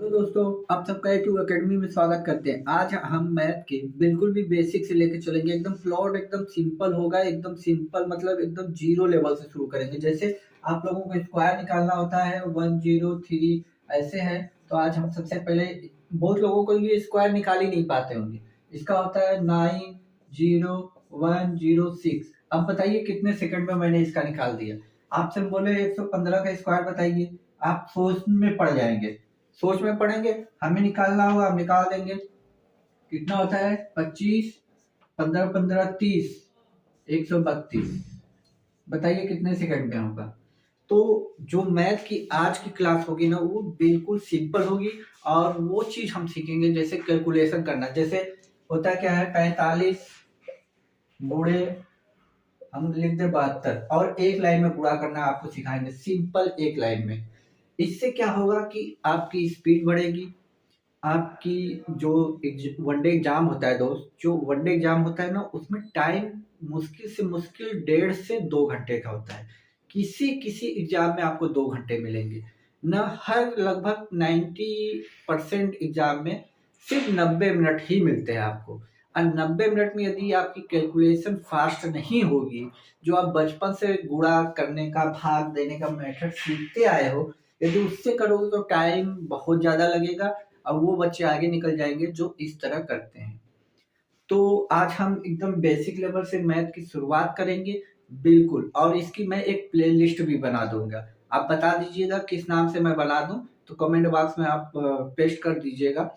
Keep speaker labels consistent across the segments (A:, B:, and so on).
A: तो दोस्तों आप सबका यूट्यूब एकेडमी में स्वागत करते हैं। आज हम मैथ के बिल्कुल भी बेसिक से लेकर चलेंगे। एकदम प्लॉट एकदम सिंपल होगा, एकदम सिंपल मतलब एकदम जीरो लेवल से शुरू करेंगे। जैसे आप लोगों को स्क्वायर निकालना होता है 103 ऐसे है, तो आज हम सबसे पहले बहुत लोगों को ये स्क्वायर निकाल ही नहीं पाते होंगे। इसका होता है 90106। अब बताइए कितने सेकंड में मैंने इसका निकाल दिया। आपसे बोले 115 का स्क्वायर बताइए, आप सोच में पड़ जाएंगे। सोच में पड़ेंगे, हमें निकालना होगा, हम निकाल देंगे। कितना होता है 25, 15 15 30, 132। बताइए कितने सेकंड में होगा। तो जो मैथ की आज की क्लास होगी ना, वो बिल्कुल सिंपल होगी और वो चीज हम सीखेंगे जैसे कैलकुलेशन करना। जैसे होता क्या है 45 गुणे हम लिख दे 72 और एक लाइन में गुणा करना आपको सिखाएंगे, सिंपल एक लाइन में। इससे क्या होगा कि आपकी स्पीड बढ़ेगी। आपकी जो वनडे एग्जाम होता है दोस्त, जो वनडे एग्जाम होता है ना, उसमें टाइम मुश्किल से मुश्किल 1.5 से 2 घंटे का होता है। किसी किसी एग्जाम में आपको 2 घंटे मिलेंगे न, हर लगभग 90% एग्जाम में सिर्फ 90 मिनट ही मिलते हैं आपको। और 90 मिनट में यदि आपकी कैलकुलेशन फास्ट नहीं होगी, जो आप बचपन से गुणा करने का भाग देने का मेथड सीखते आए हो, यदि उससे करोगे तो टाइम बहुत ज्यादा लगेगा और वो बच्चे आगे निकल जाएंगे जो इस तरह करते हैं। तो आज हम एकदम बेसिक लेवल से मैथ की शुरुआत करेंगे बिल्कुल, और इसकी मैं एक प्लेलिस्ट भी बना दूंगा। आप बता दीजिएगा किस नाम से मैं बना दूं, तो कमेंट बॉक्स में आप पेस्ट कर दीजिएगा।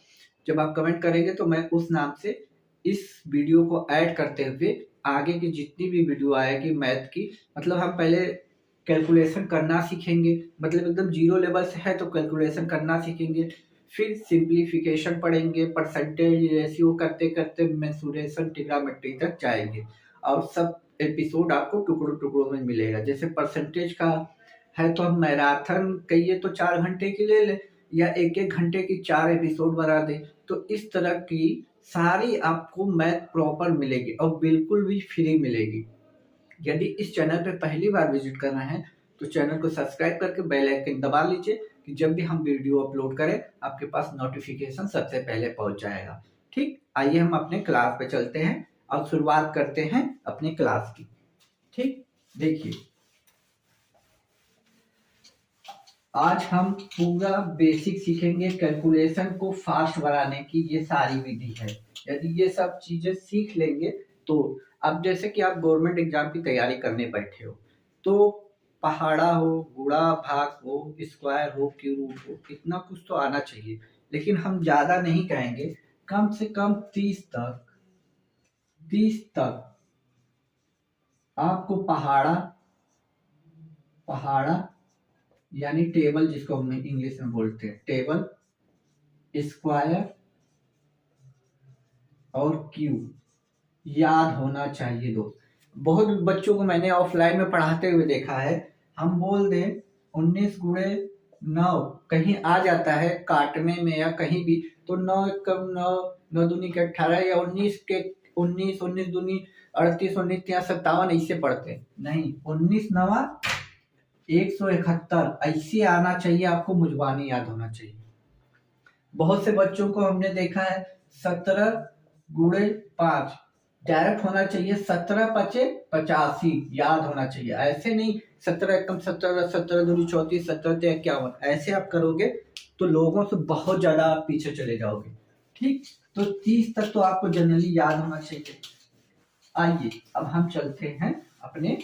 A: जब आप कमेंट करेंगे तो मैं उस नाम से इस वीडियो को ऐड करते हुए आगे की जितनी भी वीडियो आएगी मैथ की, मतलब हम पहले कैलकुलेशन करना सीखेंगे, मतलब एकदम जीरो लेवल से है तो कैलकुलेशन करना सीखेंगे, फिर सिंप्लीफिकेशन पढ़ेंगे, परसेंटेज रेशियो करते करते मेंसुरेशन ट्रिग्नोमेट्री तक जाएंगे। और सब एपिसोड आपको टुकड़ों टुकड़ों में मिलेगा। जैसे परसेंटेज का है तो हम मैराथन कहिए तो 4 घंटे की ले ले, या एक एक घंटे की 4 एपिसोड बना दे। तो इस तरह की सारी आपको मैथ प्रॉपर मिलेगी और बिल्कुल भी फ्री मिलेगी। यदि इस चैनल पे पहली बार विजिट कर रहे हैं तो चैनल को सब्सक्राइब करके बेल आइकन दबा लीजिए कि जब भी हम वीडियो अपलोड करें आपके पास नोटिफिकेशन सबसे पहले पहुंच जाएगा। ठीक, आइए हम अपने क्लास पे चलते हैं और शुरुआत करते हैं अपने क्लास की। ठीक, देखिए आज हम पूरा बेसिक सीखेंगे कैलकुलेशन को फास्ट बनाने की। ये सारी विधि है, यदि ये सब चीजें सीख लेंगे तो अब जैसे कि आप गवर्नमेंट एग्जाम की तैयारी करने बैठे हो, तो पहाड़ा हो, गुणा भाग हो, स्क्वायर हो, क्यूब हो, इतना कुछ तो आना चाहिए। लेकिन हम ज्यादा नहीं कहेंगे, कम से कम 30 तक आपको पहाड़ा पहाड़ा यानी टेबल, जिसको हम इंग्लिश में बोलते हैं टेबल, स्क्वायर और क्यूब याद होना चाहिए दोस्त। बहुत बच्चों को मैंने ऑफलाइन में पढ़ाते हुए देखा है, हम बोल दें 19 गुणे 9 कहीं आ जाता है काटने में या कहीं भी, तो 9 कम 9, 9 दूनी के 18 या 19 के 19, 19 दूनी 38, 19 या 57 ऐसे पढ़ते नहीं। 19 नवा 171 ऐसे आना चाहिए आपको, मुजबानी याद होना चाहिए। बहुत से बच्चों को हमने देखा है 17 गुणे 5 डायरेक्ट होना चाहिए, 17 पचे 85 याद होना चाहिए। ऐसे नहीं 17 एकम 17, 17 दूनी 34, 17 51, ऐसे आप करोगे तो लोगों से बहुत ज्यादा आप पीछे चले जाओगे। ठीक, तो 30 तक तो आपको जनरली याद होना चाहिए। आइए अब हम चलते हैं अपने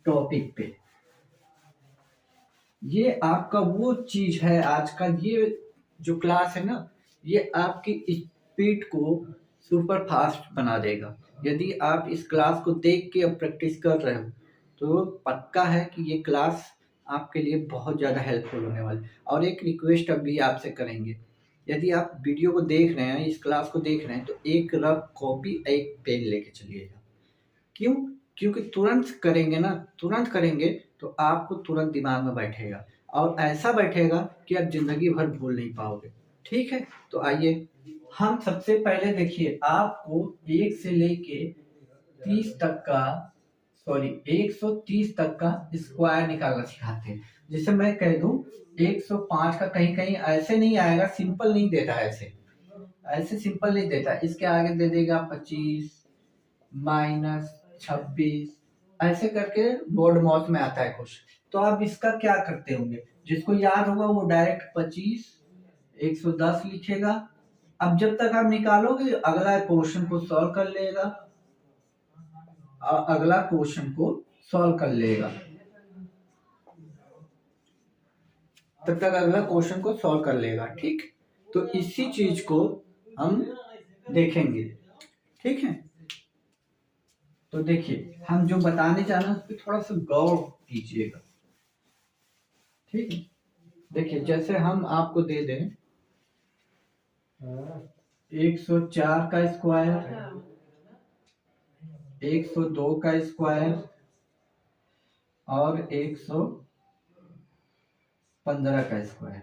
A: टॉपिक पे। ये आपका वो चीज है, आज का ये जो क्लास है ना, ये आपकी स्पीड को सुपर फास्ट बना देगा। यदि आप इस क्लास को देख के अब प्रैक्टिस कर रहे हो तो पक्का है कि ये क्लास आपके लिए बहुत ज़्यादा हेल्पफुल होने वाली। और एक रिक्वेस्ट अभी आपसे करेंगे, यदि आप वीडियो को देख रहे हैं, इस क्लास को देख रहे हैं, तो एक रफ कॉपी एक पेन लेके चलिएगा। क्यों? क्योंकि तुरंत करेंगे ना, तुरंत करेंगे तो आपको तुरंत दिमाग में बैठेगा और ऐसा बैठेगा कि आप जिंदगी भर भूल नहीं पाओगे। ठीक है, तो आइए हम सबसे पहले देखिए, आपको 1 से लेके 30 तक का, सॉरी 130 तक का स्क्वायर निकालना सिखाते हैं। जैसे मैं कह दूं 105 का कहीं कहीं ऐसे नहीं आएगा, सिंपल नहीं देता ऐसे, ऐसे सिंपल नहीं देता। इसके आगे दे देगा 25 माइनस 26, ऐसे करके बोर्ड माउस में आता है कुछ। तो आप इसका क्या करते होंगे, जिसको याद होगा वो डायरेक्ट 25 110 लिखेगा। अब जब तक आप निकालोगे अगला क्वेश्चन को सॉल्व कर लेगा, अगला क्वेश्चन को सॉल्व कर लेगा, तब तक अगला क्वेश्चन को सॉल्व कर लेगा। ठीक, तो इसी चीज को हम देखेंगे। ठीक है, तो देखिए हम जो बताने जा रहे हैं उस पर थोड़ा सा गौर कीजिएगा। ठीक है, देखिए जैसे हम आपको दे दें 104 का स्क्वायर, 102 का स्क्वायर और 115 का स्क्वायर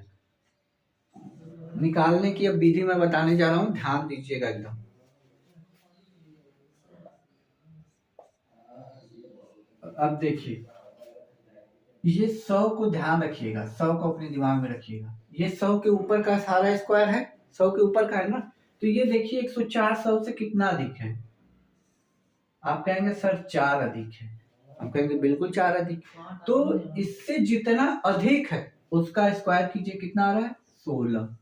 A: निकालने की अब विधि मैं बताने जा रहा हूं, ध्यान दीजिएगा एकदम। अब देखिए ये 100 को ध्यान रखिएगा, 100 को अपने दिमाग में रखिएगा। ये 100 के ऊपर का सारा स्क्वायर है, 100 के ऊपर का है ना। तो ये देखिए 104 100 से कितना अधिक है। आप कहेंगे सर 4 अधिक है, हम कहेंगे बिल्कुल 4 अधिक। तो इससे जितना अधिक है उसका स्क्वायर कीजिए, कितना आ रहा है 16।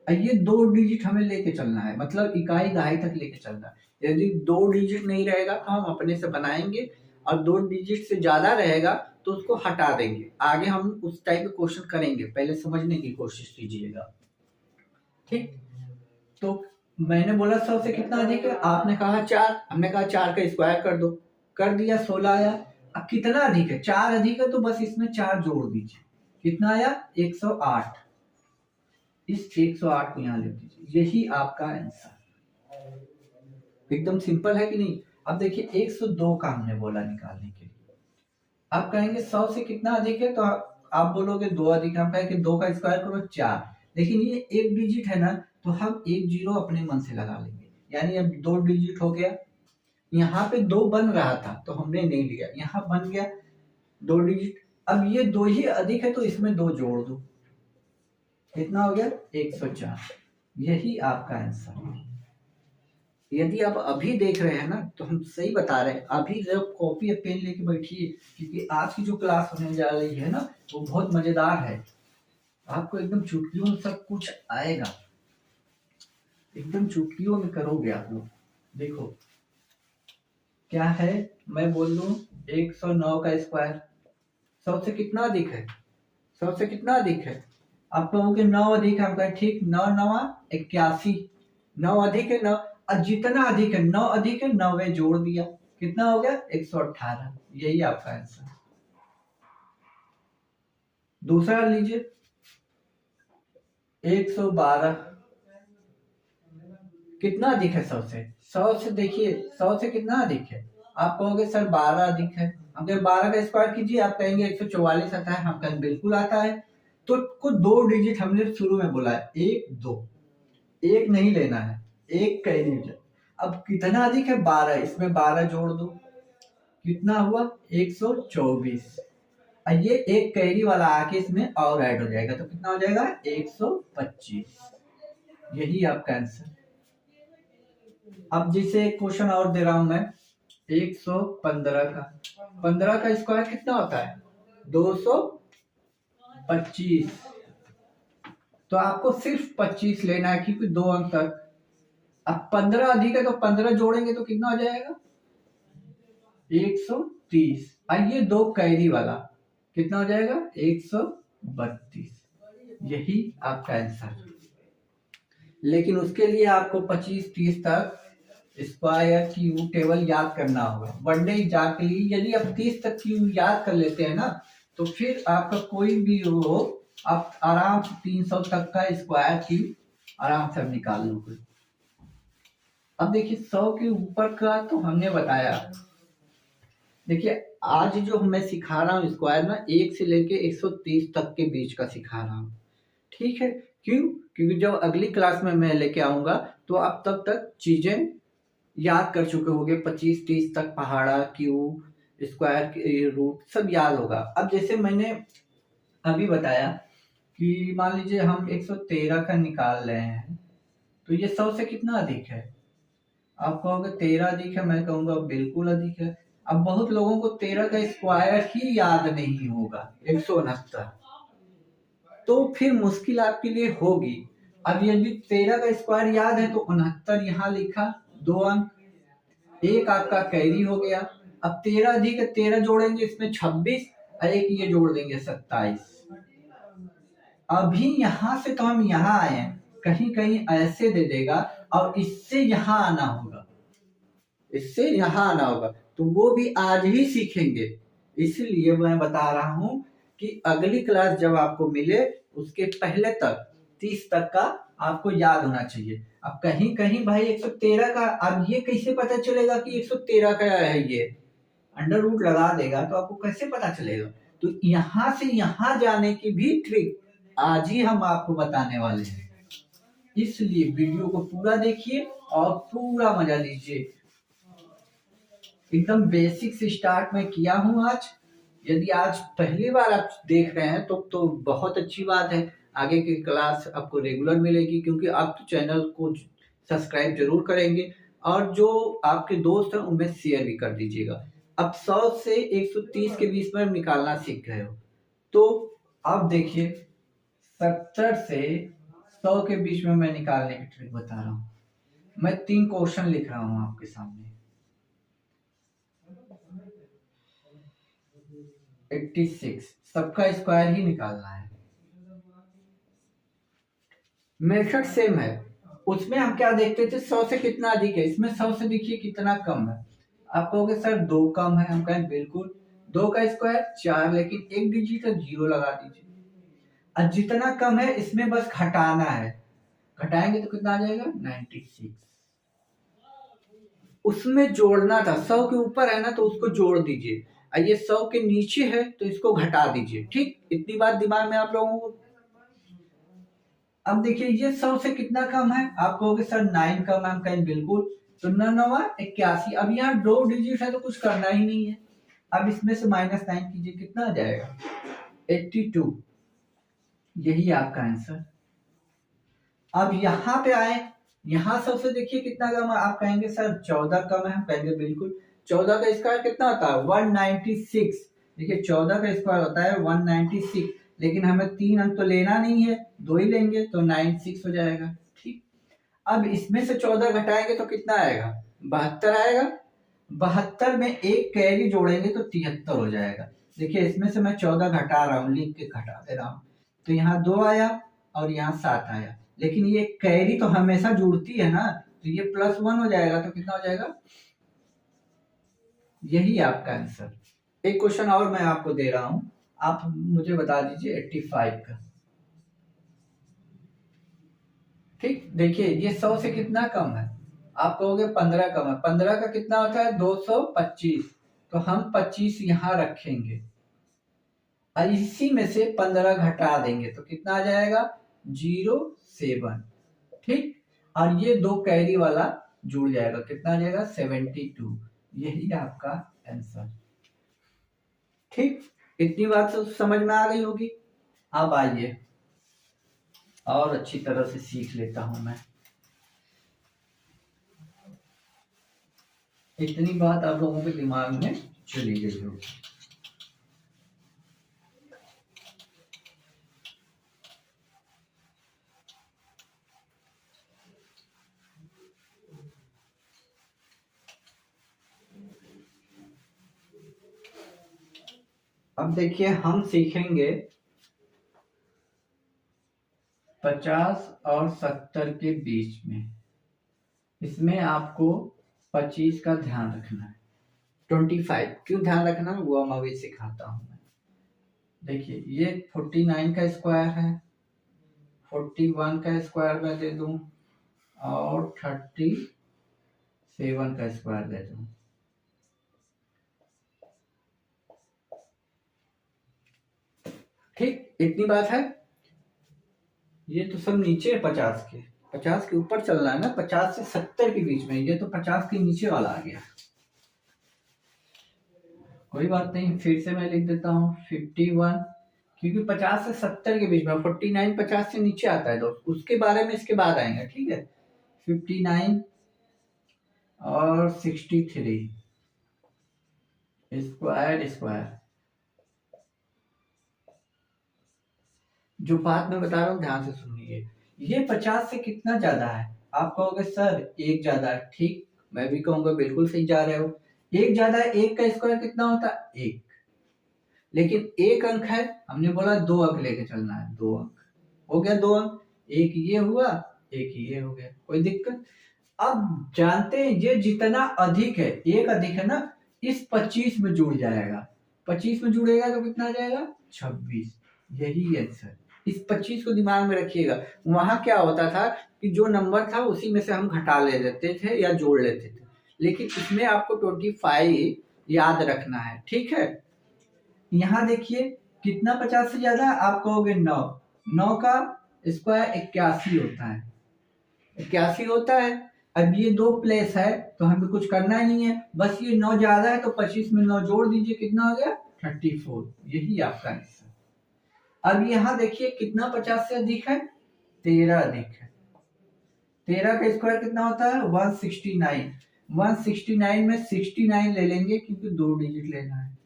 A: ये 2 डिजिट हमें लेके चलना है, मतलब इकाई दहाई तक लेके चलना है। यदि 2 डिजिट नहीं रहेगा तो हम अपने से बनाएंगे, और 2 डिजिट से ज्यादा रहेगा तो उसको हटा देंगे। आगे हम उस टाइप के क्वेश्चन करेंगे, पहले समझने की कोशिश कीजिएगा। ठीक, तो मैंने बोला 100 से कितना अधिक है, आपने कहा 4, हमने कहा 4 का स्क्वायर कर दो, कर दिया 16 आया। अब कितना अधिक है, 4 अधिक है तो बस इसमें 4 जोड़ दीजिए, कितना आया 108। इस 108 को यहाँ ले दीजिए, यही आपका आंसर। एकदम सिंपल है कि नहीं। अब देखिए 102 का हमने बोला निकालने के लिए, आप कहेंगे 100 से कितना अधिक है, तो आप बोलोगे 2 अधिक है, हम कहेंगे 2 का स्क्वायर करो 4। लेकिन ये 1 डिजिट है ना, तो हम 1 जीरो अपने मन से लगा लेंगे, यानी अब 2 डिजिट हो गया। यहाँ पे 2 बन रहा था तो हमने नहीं लिया, यहाँ बन गया 2 डिजिट। अब ये 2 ही अधिक है तो इसमें 2 जोड़ दो, कितना हो गया 104। यही आपका आंसर है। यदि आप अभी देख रहे हैं ना तो हम सही बता रहे हैं, अभी जब कॉपी या पेन लेके बैठिए, क्योंकि आज की जो क्लास होने जा रही है ना वो बहुत मजेदार है। आपको एकदम चुटकियों में सब कुछ आएगा, एकदम चुटकियों में करोगे आप लोग। देखो क्या है, मैं बोल दूं 109 का स्क्वायर 100 से कितना अधिक है, 100 से कितना अधिक है। आप कहोगे 9 अधिक है, हम कहें ठीक, 9 9 81, 9 अधिक है 9, और जितना अधिक है 9 अधिक है 9 जोड़ दिया, कितना हो गया 118। यही आपका आंसर। दूसरा लीजिए 112, कितना अधिक है 100 से, 100 से देखिए 100 से कितना अधिक है। आप कहोगे सर 12 अधिक है, हम कहें 12 का स्क्वायर कीजिए, आप कहेंगे 144 आता है, हम कहें बिल्कुल आता है। तो को 2 डिजिट हमने शुरू में बोला है, 1 2, 1 नहीं लेना है, 1 का ही डिजिट। अब कितना अधिक है 12, इसमें 12 जोड़ दो, कितना हुआ 124। ये एक कैरी वाला आके इसमें और ऐड हो जाएगा तो कितना हो जाएगा 125। यही आपका आंसर। अब जैसे क्वेश्चन और दे रहा हूं मैं 115 का, 15 का स्क्वायर कितना होता है 225। तो आपको सिर्फ 25 लेना है क्योंकि 2 अंक तक। अब 15 अधिक है तो 15 जोड़ेंगे तो कितना हो जाएगा 130। आइए 2 कैरी वाला कितना हो जाएगा 132। यही आपका आंसर। लेकिन उसके लिए आपको 25-30 तक स्क्वायर क्यूब टेबल याद करना होगा। वनडे एग्जाम के लिए यदि आप 30 तक क्यूब याद कर लेते हैं ना तो फिर आपका कोई भी हो आप आराम से 300 तक का स्क्वायर क्यूब आराम से निकाल लोगे। अब देखिए 100 के ऊपर का तो हमने बताया। देखिए आज जो मैं सिखा रहा हूँ स्क्वायर ना 1 से लेके 130 तक के बीच का सिखा रहा हूँ। ठीक है, क्यों? क्योंकि जब अगली क्लास में मैं लेके आऊंगा तो आप तब तक चीजें याद कर चुके होंगे, 25-30 तक पहाड़ा क्यूब स्क्वायर रूट सब याद होगा। अब जैसे मैंने अभी बताया कि मान लीजिए हम 113 का निकाल रहे हैं, तो ये 100 से कितना अधिक है? आप कहोगे 13 अधिक है, मैं कहूंगा बिल्कुल अधिक है। अब बहुत लोगों को 13 का स्क्वायर ही याद नहीं होगा, 169, तो फिर मुश्किल आपके लिए होगी। अब यदि 13 का स्क्वायर याद है तो 69 यहाँ लिखा, 2 अंक, एक आपका कैरी हो गया। अब 13 अधिक है, 13 जोड़ेंगे इसमें 26, और एक ये जोड़ देंगे 27। अभी यहां से तो हम यहाँ आए हैं, कहीं कहीं ऐसे दे देगा और इससे यहाँ आना होगा, इससे यहाँ आना होगा, तो वो भी आज ही सीखेंगे। इसलिए मैं बता रहा हूं कि अगली क्लास जब आपको मिले उसके पहले तक 30 तक का आपको याद होना चाहिए। अब कहीं कहीं भाई 113 का, अब ये कैसे पता चलेगा कि 113 का है? ये अंडर रूट लगा देगा तो आपको कैसे पता चलेगा? तो यहां से यहां जाने की भी ट्रिक आज ही हम आपको बताने वाले हैं। इसलिए वीडियो को पूरा देखिए और पूरा मजा लीजिए। एकदम बेसिक से स्टार्ट मैं किया हूं आज। यदि आज पहली बार आप देख रहे हैं तो बहुत अच्छी बात है। आगे की क्लास आपको रेगुलर मिलेगी, क्योंकि आप तो चैनल को सब्सक्राइब जरूर करेंगे और जो आपके दोस्त हैं उनमें शेयर भी कर दीजिएगा। अब 100 से 130 के बीच में निकालना सीख गए हो, तो अब देखिए 70 से 100 के बीच में मैं निकालने की ट्रिक बता रहा हूँ। मैं 3 क्वेश्चन लिख रहा हूँ आपके सामने। 86 सबका स्क्वायर ही निकालना है। मेथड सेम है, उसमें हम क्या देखते थे, 100 से कितना अधिक है, इसमें 100 से देखिए कितना कम है। आप कहोगे सर 2 कम है, हम कहें बिल्कुल, 2 का स्क्वायर 4, लेकिन एक डिजिट है 0 लगा दीजिए। और जितना कम है इसमें बस घटाना है, घटाएंगे तो कितना आ जाएगा 96। उसमें जोड़ना था, 100 के ऊपर है ना तो उसको जोड़ दीजिए, और ये 100 के नीचे है तो इसको घटा दीजिए। ठीक, इतनी बात दिमाग में आप लोगों को। अब देखिए ये 100 से कितना कम है, आप कहोगे सर 9 कम है, हम कहें बिल्कुल, तो 9 81। अब यहाँ 2 डिजिट है तो कुछ करना ही नहीं है। अब इसमें से -9 कीजिए, कितना आ जाएगा 82। यही आपका आंसर। अब यहाँ पे आए, यहाँ 100 से देखिए कितना कम है, आप कहेंगे सर 14 कम है, हम कहेंगे बिल्कुल। 14 का स्क्वायर कितना होता है 196। देखिए 14 का स्क्वायर होता है 196, लेकिन हमें 3 अंक तो लेना नहीं है, 2 ही लेंगे तो 96 हो जाएगा। ठीक, अब इसमें से 14 घटाएंगे तो कितना आएगा 72 आएगा। 72 में एक कैरी जोड़ेंगे तो 73 हो जाएगा। देखिए इसमें से मैं 14 घटा रहा हूँ, लिख के घटा दे रहा हूँ, तो यहाँ 2 आया और यहाँ 7 आया, लेकिन ये कैरी तो हमेशा जुड़ती है ना, तो ये +1 हो जाएगा, तो कितना हो जाएगा, यही आपका आंसर। एक क्वेश्चन और मैं आपको दे रहा हूं, आप मुझे बता दीजिए 85 का। ठीक, देखिए ये 100 से कितना कम है, आप कहोगे 15 कम है। 15 का कितना होता है 225, तो हम 25 यहां रखेंगे और इसी में से 15 घटा देंगे तो कितना आ जाएगा 07। ठीक, और ये 2 कैरी वाला जुड़ जाएगा, कितना आ जाएगा 72। यही आपका आंसर। ठीक, इतनी बात तो समझ में आ गई होगी। अब आइए और अच्छी तरह से सीख लेता हूं मैं। इतनी बात आप लोगों के दिमाग में चली गई होगी। अब देखिए हम सीखेंगे 50 और 70 के बीच में। इसमें आपको 25 का ध्यान रखना है। 25 क्यों ध्यान रखना है वो मैं अभी सिखाता हूं मैं। देखिए ये 49 का स्क्वायर है, 41 का स्क्वायर मैं दे दूं और 37 का स्क्वायर दे दूं। ठीक, इतनी बात है। ये तो सब नीचे है 50 के, 50 के ऊपर चलना है ना, 50 से 70 के बीच में। ये तो 50 के नीचे वाला आ गया। कोई बात नहीं, फिर से मैं लिख देता हूँ 51 क्योंकि 50 से 70 के बीच में, 49 50 से नीचे आता है दोस्त, उसके बारे में इसके बाद आएंगे, ठीक है। 59 और 63 स्क्वायर स्क्वायर, जो बात मैं बता रहा हूँ ध्यान से सुनिए। ये 50 से कितना ज्यादा है? आप कहोगे सर एक ज्यादा है, ठीक, मैं भी कहूंगा बिल्कुल सही जा रहे हो। एक ज्यादा है, एक का स्क्वायर कितना होता है? एक। लेकिन एक अंक है, हमने बोला 2 अंक लेके चलना है, 2 अंक हो गया, 2 अंक, एक ये हुआ, एक ये हो गया, कोई दिक्कत? अब जानते हैं ये जितना अधिक है, एक अधिक है ना, इस 25 में जुड़ जाएगा, 25 में जुड़ेगा तो कितना आ जाएगा? 26। यही आंसर। इस 25 को दिमाग में रखिएगा। वहां क्या होता था कि जो नंबर था उसी में से हम घटा ले देते थे या जोड़ लेते थे, लेकिन इसमें आपको 25 याद रखना है, ठीक है। यहाँ देखिए कितना 50 से ज्यादा, आप कहोगे 9, 9 का स्क्वायर 81 होता है, 81 होता है। अब ये 2 प्लेस है तो हमें कुछ करना ही नहीं है, बस ये 9 ज्यादा है तो 25 में 9 जोड़ दीजिए, कितना हो गया? 34। यही आपका आंसर। अब यहाँ देखिए कितना 50 से अधिक है? 13 अधिक है। 13 का स्क्वायर कितना होता है? 169। 169 में 69 ले लेंगे क्योंकि 2 डिजिट लेना है।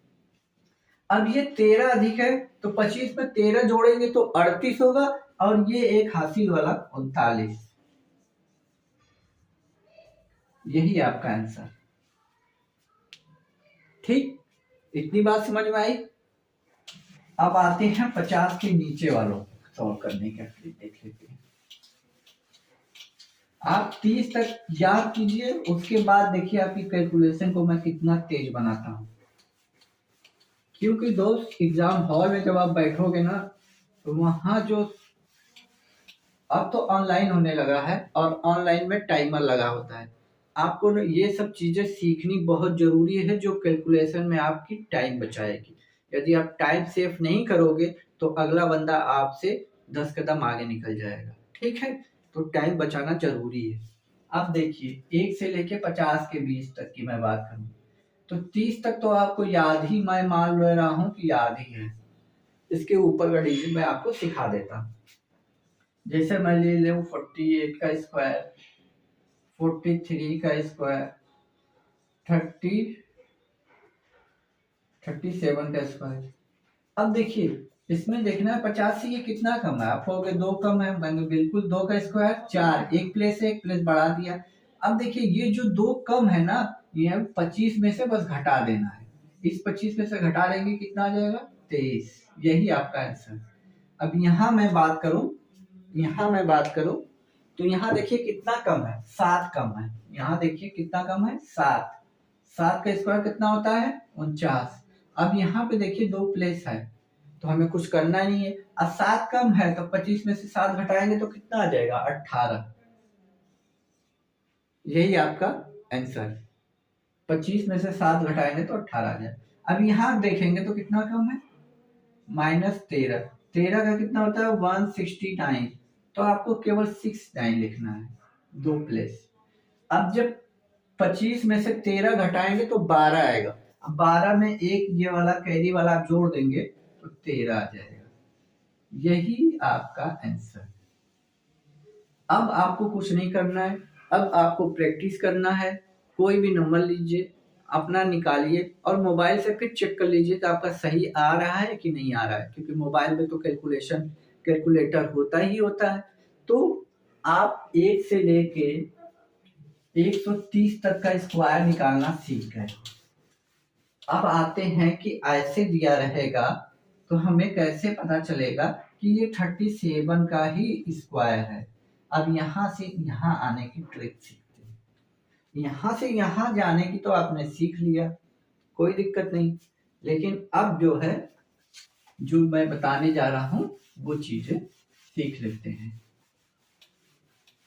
A: अब ये 13 अधिक है तो 25 में 13 जोड़ेंगे तो 38 होगा, और ये एक हासिल वाला 39। यही आपका आंसर, ठीक। इतनी बात समझ में आई। अब आते हैं 50 के नीचे वालों सॉल्व करने का, देख लेते हैं। आप 30 तक याद कीजिए, उसके बाद देखिए आपकी कैलकुलेशन को मैं कितना तेज बनाता हूं। क्योंकि दोस्त एग्जाम हॉल में जब आप बैठोगे ना, तो वहां जो अब तो ऑनलाइन होने लगा है और ऑनलाइन में टाइमर लगा होता है, आपको ये सब चीजें सीखनी बहुत जरूरी है, जो कैलकुलेशन में आपकी टाइम बचाएगी। यदि आप टाइम सेव नहीं करोगे तो अगला बंदा आपसे 10 कदम आगे निकल जाएगा, ठीक है। तो टाइम बचाना जरूरी है। अब देखिए 1 से लेके 50 के बीच तक की मैं बात करूं तो 30 तक तो आपको याद ही, मैं मान ले रहा हूं कि याद ही है। इसके ऊपर का डिजिट मैं आपको सिखा देता हूं। जैसे मैं ले लूं 48 का स्क्वायर, 43 का स्क्वायर, 37 का स्क्वायर। अब देखिए इसमें देखना है 50 से ये कितना कम है। आप कहोगे 2 कम है, मैंने बिल्कुल 2 का स्क्वायर 4, एक प्लेस है, एक प्लेस बढ़ा दिया। अब देखिए ये जो 2 कम है ना, ये 25 में से बस घटा देना है। इस 25 में से घटा देंगे, कितना आ जाएगा? 23। यही आपका आंसर। अब यहाँ मैं बात करूं तो यहाँ देखिए कितना कम है? 7 कम है। यहाँ देखिए कितना कम है? 7। 7 का स्क्वायर कितना होता है? 49। अब यहाँ पे देखिए 2 प्लेस है तो हमें कुछ करना नहीं है। अब 7 कम है तो 25 में से 7 घटाएंगे तो कितना आ जाएगा? 18। यही आपका आंसर। 25 में से 7 घटाएंगे तो 18 आ जाए। अब यहाँ देखेंगे तो कितना कम है? -13। 13 का कितना होता है? 169। तो आपको केवल 69 लिखना है, 2 प्लेस। अब जब 25 में से 13 घटाएंगे तो 12 आएगा। अब 12 में एक ये वाला कैरी वाला आप जोड़ देंगे तो 13 आ जाएगा। यही आपका आंसर। अब आपको कुछ नहीं करना है, अब आपको प्रैक्टिस करना है। कोई भी नंबर लीजिए, अपना निकालिए और मोबाइल से फिर चेक कर लीजिए कि आपका सही आ रहा है कि नहीं आ रहा है, क्योंकि मोबाइल में तो कैलकुलेटर होता ही होता है। तो आप 1 से लेके 130 तक का स्क्वायर निकालना सीख गए। अब आते हैं कि ऐसे दिया रहेगा तो हमें कैसे पता चलेगा कि ये 37 का ही स्क्वायर है। अब यहाँ से यहाँ आने की ट्रिक सीखते हैं। यहाँ से यहाँ जाने की तो आपने सीख लिया, कोई दिक्कत नहीं। लेकिन अब जो है, जो मैं बताने जा रहा हूं वो चीजें सीख लेते हैं,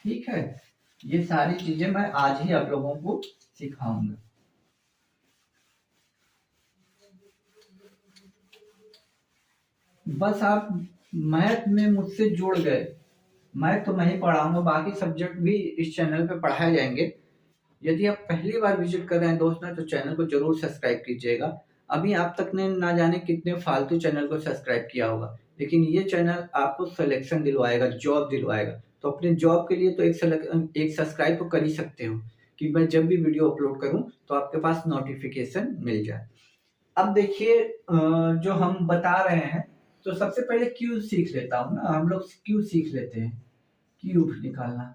A: ठीक है। ये सारी चीजें मैं आज ही आप लोगों को सिखाऊंगा। बस आप मैथ में मुझसे जुड़ गए। मैथ तो मैं ही पढ़ाऊंगा, बाकी सब्जेक्ट भी इस चैनल पे पढ़ाए जाएंगे। यदि आप पहली बार विजिट कर रहे हैं दोस्तों तो चैनल को जरूर सब्सक्राइब कीजिएगा। अभी आप तक ने ना जाने कितने फालतू चैनल को सब्सक्राइब किया होगा, लेकिन ये चैनल आपको सिलेक्शन दिलवाएगा, जॉब दिलवाएगा। तो अपने जॉब के लिए तो एक सब्सक्राइब तो कर ही सकते हो कि मैं जब भी वीडियो अपलोड करूं तो आपके पास नोटिफिकेशन मिल जाए। अब देखिए जो हम बता रहे हैं, तो सबसे पहले क्यू सीख लेता हूँ ना, हम लोग क्यू सीख लेते हैं। क्यूब निकालना,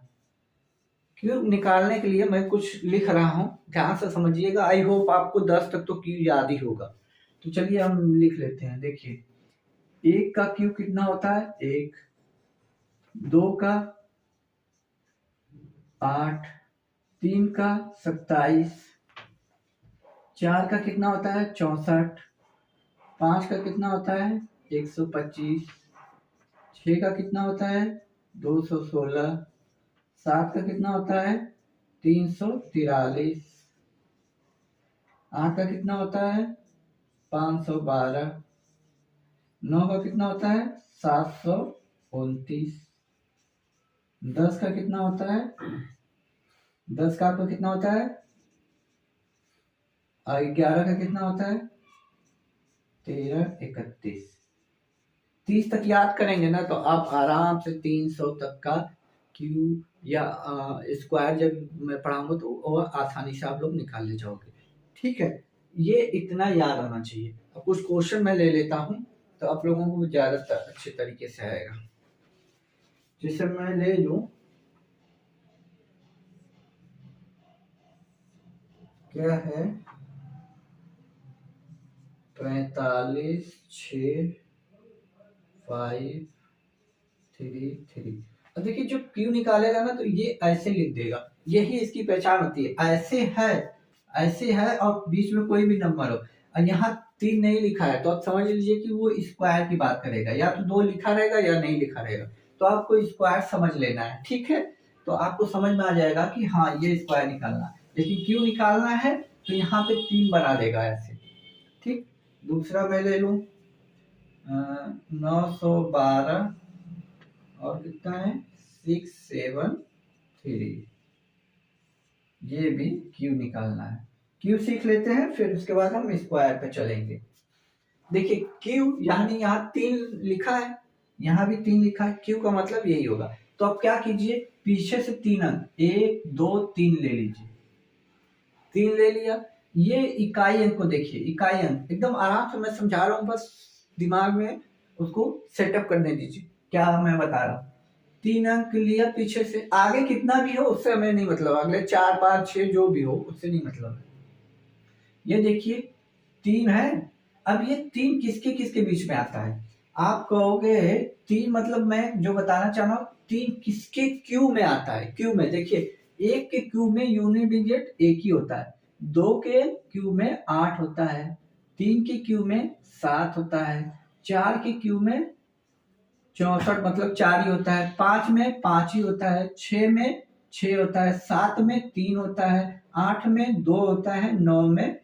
A: क्यूब निकालने के लिए मैं कुछ लिख रहा हूँ, ध्यान से समझिएगा। आई होप आपको 10 तक तो क्यूब याद ही होगा। तो चलिए हम लिख लेते हैं। देखिए 1 का क्यूब कितना होता है 1, 2 का 8, 3 का 27, 4 का कितना होता है 64, 5 का कितना होता है 125, 6 का कितना होता है 216, 7 का कितना होता है 343, 8 का कितना होता है 512, 9 का कितना होता है 729, 10 का कितना होता है 10 का आपका कितना होता है और 11 का कितना होता है 13, 31, 30 तक याद करेंगे ना तो आप आराम से 300 तक का क्यू या स्क्वायर जब मैं पढ़ाऊंगा तो वो आसानी से आप लोग निकाल ले जाओगे। ठीक है, ये इतना याद आना चाहिए। अब कुछ क्वेश्चन मैं ले लेता हूँ तो आप लोगों को ज्यादा अच्छे तरीके से आएगा। जैसे मैं ले लूं, क्या है 45, 6, 5, 3, 3। अब देखिए जो क्यू निकालेगा ना तो ये ऐसे लिख देगा, यही इसकी पहचान होती है। ऐसे है और बीच में कोई भी नंबर हो और यहाँ 3 नहीं लिखा है तो आप समझ लीजिए कि वो स्क्वायर की बात करेगा, या तो 2 लिखा रहेगा या नहीं लिखा रहेगा। तो आपको स्क्वायर समझ लेना है। ठीक है, तो आपको समझ में आ जाएगा कि हाँ ये स्क्वायर निकालना है। लेकिन क्यू निकालना है तो यहाँ पे 3 बना देगा ऐसे। ठीक, दूसरा मैं ले लूं 912 और कितना है 673, ये भी क्यू निकालना है। क्यू सीख लेते हैं, फिर उसके बाद हम स्क्वायर पे चलेंगे। देखिए क्यू यानी यहाँ 3 लिखा है, यहाँ भी 3 लिखा है, क्यू का मतलब यही होगा। तो आप क्या कीजिए, पीछे से 3 अंक 1 2 3 ले लीजिए। 3 ले लिया, ये इकाई अंक को देखिए, इकाई अंक एकदम आराम से मैं समझा रहा हूँ, बस दिमाग में उसको सेटअप करने दीजिए क्या मैं बता रहा हूँ। 3 अंक लिया पीछे से, आगे कितना भी हो उससे हमें नहीं मतलब, अगले 4 5 6 जो भी हो उससे नहीं मतलब है। ये देखिए 3 है। अब ये 3 किसके किसके बीच में आता है, आप कहोगे 3 मतलब मैं जो बताना चाह रहा हूँ 3 किसके क्यू में आता है। क्यू में देखिए, 1 के क्यू में यूनिट डिजिट 1 ही होता है, 2 के क्यू में 8 होता है, 3 के क्यू में 7 होता है, 4 के क्यू में 64 मतलब 4 ही होता है, 5 में 5 ही होता है, 6 में 6 होता है, 7 में 3 होता है, 8 में 2 होता है, 9 में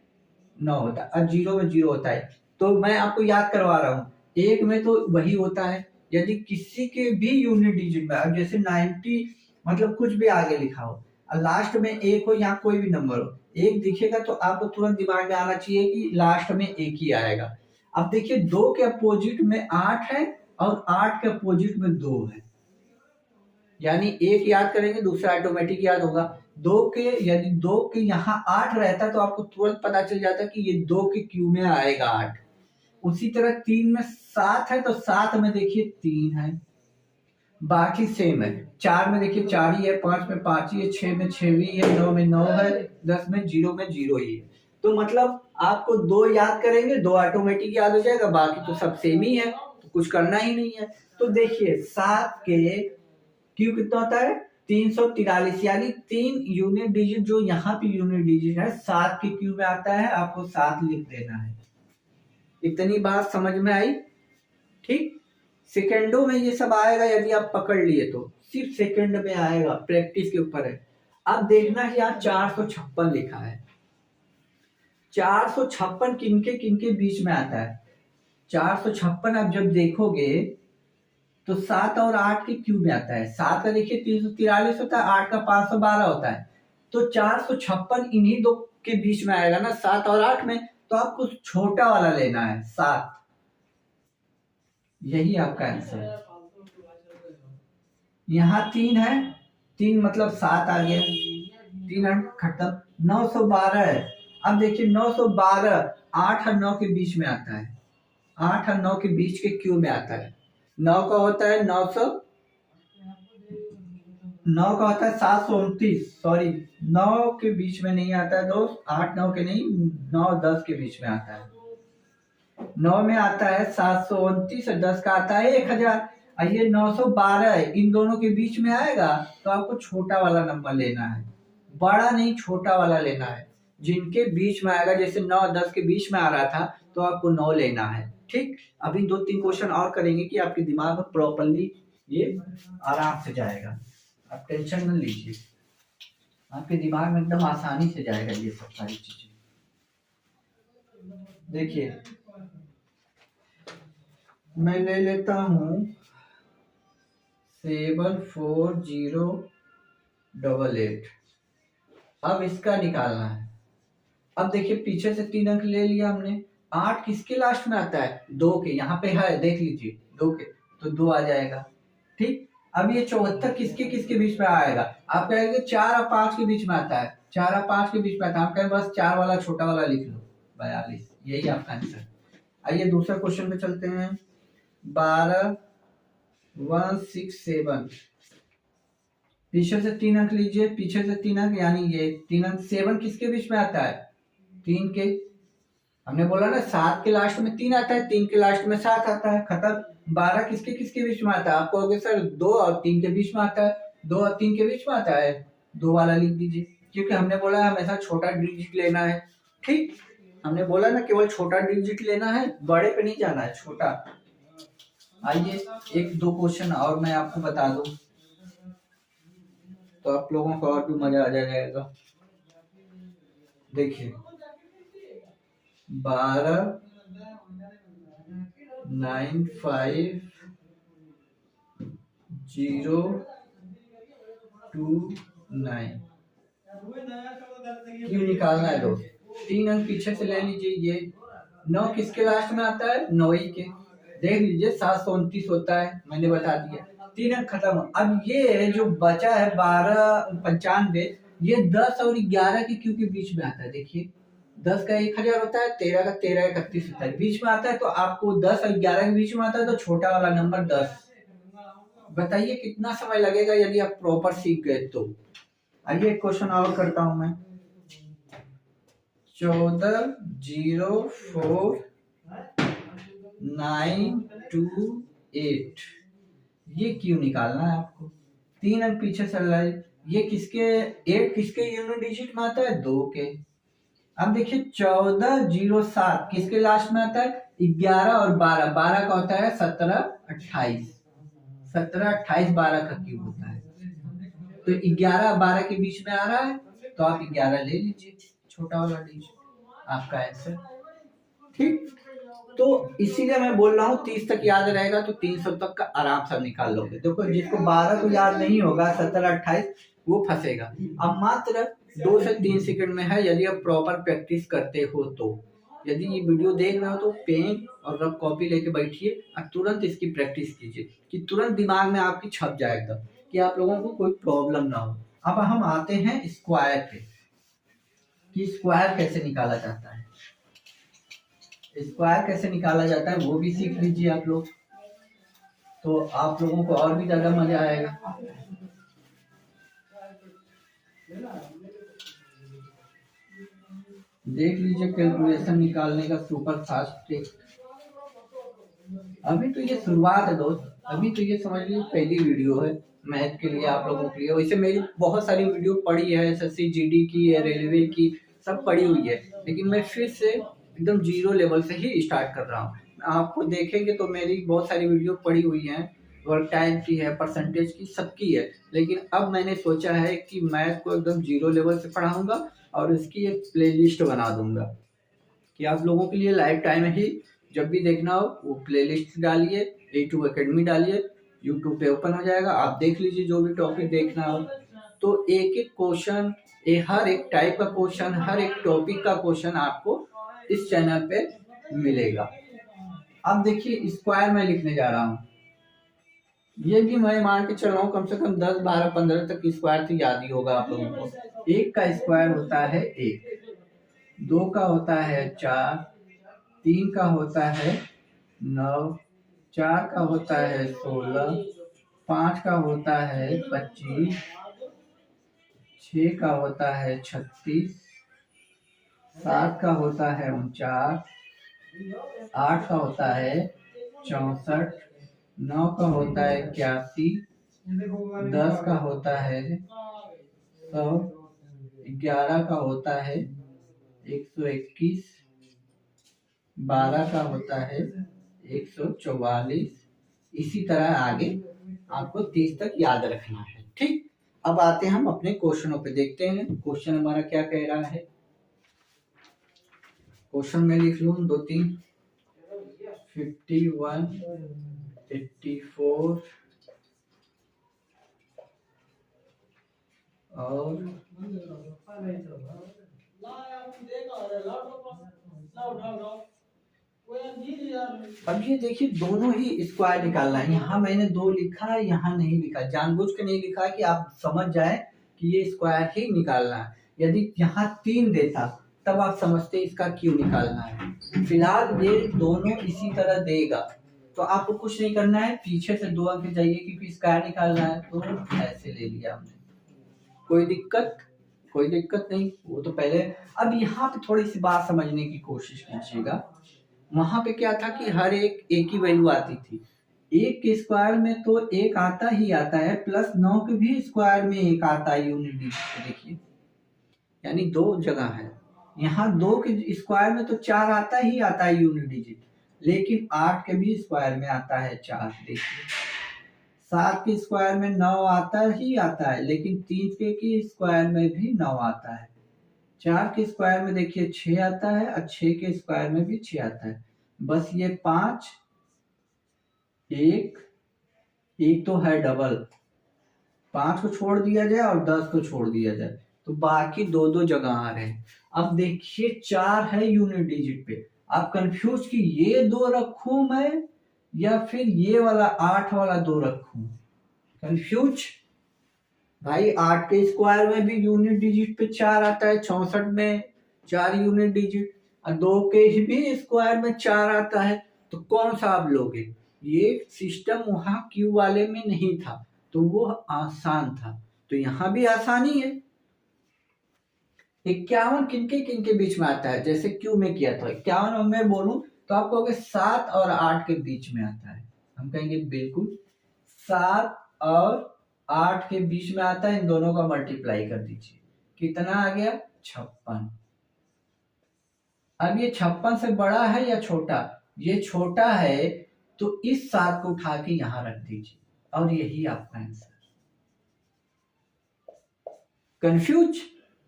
A: 9 होता है और 0 में 0 होता है। तो मैं आपको याद करवा रहा हूँ, 1 में तो वही होता है। यदि किसी के भी यूनिट डिजिट में, अब जैसे 90 मतलब कुछ भी आगे लिखा हो और लास्ट में 1 हो, यहाँ कोई भी नंबर हो, 1 दिखेगा तो आपको तुरंत दिमाग में आना चाहिए कि लास्ट में 1 ही आएगा। अब देखिए 2 के अपोजिट में 8 है और 8 के अपोजिट में 2 है, यानी 1 याद करेंगे दूसरा ऑटोमेटिक याद होगा। 2 के यदि 2 के यहाँ 8 रहता तो आपको तुरंत पता चल जाता कि ये 2 के क्यू में आएगा 8। उसी तरह 3 में 7 है तो 7 में देखिए 3 है, बाकी सेम है। 4 में देखिए 4 ही है, 5 में 5 ही है, 6 में 6 ही है, 9 में 9 है, 10 में 0 ही है। तो मतलब आपको 2 याद करेंगे, 2 ऑटोमेटिक याद हो जाएगा, बाकी तो सब सेम ही है, तो कुछ करना ही नहीं है। तो देखिए 7 के क्यू कितना होता है 343, यानी 3 यूनिट डिजिट जो यहाँ पे यूनिट डिजिट है 7 के क्यू में आता है, आपको 7 लिख देना है। इतनी बात समझ में आई। ठीक, सेकंडों में ये सब आएगा, यदि आप पकड़ लिए तो सिर्फ सेकंड में आएगा, प्रैक्टिस के ऊपर है। अब देखना है यहाँ 456 लिखा है, 456 किनके बीच में आता है। 456 आप जब देखोगे तो 7 और 8 के क्यू में आता है। 7 का देखिए 343 होता है, 8 का 512 होता है, तो 456 इन्हीं दो के बीच में आएगा ना, 7 और 8 में। तो आपको छोटा वाला लेना है 7। यही आपका आंसर है। यहाँ 3 है, 3 मतलब 7 आ गया, 3 अंक खत्म। 912 है। अब देखिए 912 8 और 9 के बीच में आता है, 8 और 9 के बीच के क्यू में आता है। 9 का होता है 900, 9 का होता है 729, सॉरी 9 के बीच में नहीं आता है दोस्त, 8 9 के नहीं, 9 10 के बीच में आता है। 9 में आता है 729 और 10 का आता है 1000। ये 912 है, इन दोनों के बीच में आएगा तो आपको छोटा वाला नंबर लेना है, बड़ा नहीं छोटा वाला लेना है। जिनके बीच में आएगा, जैसे 9 10 के बीच में आ रहा था तो आपको 9 लेना है। ठीक, अभी 2-3 क्वेश्चन और करेंगे कि आपके दिमाग में प्रॉपरली ये आराम से जाएगा। आप टेंशन न लीजिए, आपके दिमाग में एकदम आसानी से जाएगा ये सब सारी चीजें। देखिए मैं ले लेता हूँ 74088। अब इसका निकालना है। अब देखिए पीछे से 3 अंक ले लिया हमने। 8 किसके लास्ट में आता है? 2 के, यहाँ पे है देख लीजिए 2 के, तो 2 आ जाएगा। ठीक, अब ये 74 किसके किसके बीच में आएगा? आप कहेंगे 4 और 5 के बीच में आता है, 4 और 5 के बीच में आता है, आप कहेंगे बस 4 वाला छोटा वाला लिख लो, 42। यही आपका आंसर। आइए दूसरा क्वेश्चन पे चलते हैं। 12167, पीछे से 3 अंक लीजिए, पीछे से 3 अंक यानी ये 3 अंक। 7 किसके बीच में आता है? 3 के। हमने बोला ना 7 के लास्ट में 3 आता है, 3 के लास्ट में 7 आता है, खत्म। 12 किसके किसके बीच में आता है? आप कहोगे सर 2 और 3 के बीच में आता है, 2 और 3 के बीच में आता है, 2 वाला लिख दीजिए, क्योंकि हमने बोला हमेशा छोटा डिजिट लेना है। ठीक, हमने बोला ना केवल छोटा डिजिट लेना है, बड़े पे नहीं जाना है, छोटा। आइए 1-2 क्वेश्चन और मैं आपको बता दूं तो आप लोगों को और भी मजा आ जाएगा। देखिए 12950229 क्यों निकालना है दोस्त? 3 अंक पीछे से ले लीजिए। ये 9 किसके लास्ट में आता है? 9 ही के। देख लीजिए 729 होता है, मैंने बता दिया। 3 अंक खत्म। अब ये जो बचा है 1295, ये 10 और 11 के क्यू के बीच में आता है। देखिए 10 का 1000 होता है, 13 का 1331 होता है, बीच में आता है। तो आपको 10 और 11 के बीच में आता है, तो छोटा वाला नंबर 10। बताइए कितना समय लगेगा यदि आप प्रॉपर सीख गए तो। आइए एक क्वेश्चन और करता हूं मैं। 1404928, ये क्यों निकालना है आपको? 3 अंक पीछे चल रहा है। ये किसके 8 किसके यूनिट डिजिट में आता है? 2 के। अब देखिए 1407 किसके लास्ट में आता है? 11 और 12, 12 का होता है 17 28, 17 28 12 का क्यूब होता है। तो 11 12 के बीच में आ रहा है, तो आप 11 ले लीजिए, छोटा वाला डिजिट, आपका आंसर। ठीक, तो इसीलिए मैं बोल रहा हूँ 30 तक याद रहेगा तो 300 तक का आराम से निकाल लोगे। देखो जिसको 12 को याद नहीं होगा, 17 28, वो फंसेगा। अब मात्र 2 से 3 सेकंड में है, यदि आप प्रॉपर प्रैक्टिस करते हो तो। यदि ये वीडियो देख रहे हो तो पेन और रफ कॉपी लेके बैठिए और तुरंत इसकी प्रैक्टिस कीजिए कि तुरंत दिमाग में आपकी छप जाएगा, कि आप लोगों को कोई प्रॉब्लम ना हो। अब हम आते हैं स्क्वायर पे, कि स्क्वायर कैसे निकाला जाता है। स्क्वायर कैसे निकाला जाता है वो भी सीख लीजिए आप लोग, तो आप लोगों को और भी ज्यादा मजा आएगा। देख लीजिए कैलकुलेशन निकालने का सुपर फास्ट ट्रिक। अभी तो ये शुरुआत है दोस्त, अभी तो ये समझ लीजिए पहली वीडियो है मैथ के लिए, आप लोगों के लिए। वैसे मेरी बहुत सारी वीडियो पड़ी है, एसएससी जीडी की, रेलवे की, सब पड़ी हुई है, लेकिन मैं फिर से एकदम जीरो लेवल से ही स्टार्ट कर रहा हूँ। आपको देखेंगे तो मेरी बहुत सारी वीडियो पड़ी हुई हैं, वर्क टाइम की है, परसेंटेज की, सबकी है। लेकिन अब मैंने सोचा है कि मैथ को एकदम जीरो लेवल से पढ़ाऊंगा और इसकी एक प्लेलिस्ट बना दूंगा, कि आप लोगों के लिए लाइफ टाइम ही जब भी देखना हो वो प्लेलिस्ट डालिए, A2 एकेडमी डालिए, यूट्यूब पे ओपन हो जाएगा, आप देख लीजिए जो भी टॉपिक देखना हो। तो एक एक क्वेश्चन, हर एक टाइप का क्वेश्चन, हर एक टॉपिक का क्वेश्चन आपको इस चैनल पे मिलेगा। अब देखिए स्क्वायर में लिखने जा रहा हूँ, ये भी मैं मान के चल रहा हूँ कम से कम 10, 12, 15 तक स्क्वायर तो याद ही होगा आप लोगों को। 1 का स्क्वायर होता है 1, 2 का होता है 4, 3 का होता है 9, 4 का होता है 16, 5 का होता है 25, 6 का होता है 36, 7 का होता है 49, 8 का होता है 64, 9 का होता है 81, 10 का होता है 100, 11 का होता है 121, 12 का होता है 144। इसी तरह आगे आपको 30 तक याद रखना है। ठीक, अब आते हैं हम अपने क्वेश्चनों पे, देखते हैं क्वेश्चन हमारा क्या कह रहा है। क्वेश्चन में लिख लूँ 2, 3, 51, 84 और अब ये देखिए दोनों ही स्क्वायर निकालना है। यहाँ मैंने 2 लिखा है, यहाँ नहीं लिखा, जानबूझ के नहीं लिखा कि आप समझ जाए कि ये स्क्वायर ही निकालना है। यदि यहाँ 3 देता तब आप समझते इसका क्यों निकालना है। फिलहाल ये दोनों इसी तरह देगा तो आपको कुछ नहीं करना है, पीछे से 2 अंक चाहिए क्योंकि स्क्वायर निकालना है, तो ऐसे ले लिया हमने। कोई दिक्कत नहीं, वो तो पहले। अब यहाँ पे थोड़ी सी बात समझने की कोशिश कीजिएगा। वहां पे क्या था कि हर एक ही वैल्यू आती थी। 1 के स्क्वायर में तो 1 आता ही आता है, प्लस 9 के भी स्क्वायर में 1 आता है यूनिट डिजिट। देखिए यानी 2 जगह है। यहाँ 2 के स्क्वायर में तो 4 आता ही आता है यूनिट डिजिट, लेकिन 8 के भी स्क्वायर में आता है 4। देखिए 7 के स्क्वायर में 9 आता ही आता है, लेकिन 3 के स्क्वायर में भी 9 आता है। 4 के स्क्वायर में देखिए 6 आता है और 6 के स्क्वायर में भी 6 आता है। बस ये 5, 1 तो है डबल, 5 को छोड़ दिया जाए और 10 को छोड़ दिया जाए तो बाकी 2 जगह आ रहे हैं। अब देखिए 4 है यूनिट डिजिट पे, आप कंफ्यूज कि ये 2 रखूं मैं या फिर ये वाला 8 वाला 2 रखूं। कंफ्यूज भाई, 8 के स्क्वायर में भी यूनिट डिजिट पे 4 आता है, 64 में 4 यूनिट डिजिट, और 2 के भी स्क्वायर में 4 आता है, तो कौन सा आप लोगे। ये सिस्टम वहां क्यू वाले में नहीं था तो वो आसान था, तो यहाँ भी आसानी है। 51 किनके बीच में आता है, जैसे क्यू में किया था। 51 में बोलूं तो आप कहोगे 7 और 8 के बीच में आता है। हम कहेंगे बिल्कुल 7 और 8 के बीच में आता है, इन दोनों का मल्टीप्लाई कर दीजिए, कितना आ गया 56। अब ये 56 से बड़ा है या छोटा, ये छोटा है तो इस 7 को उठा के यहां रख दीजिए और यही आपका आंसर। कंफ्यूज,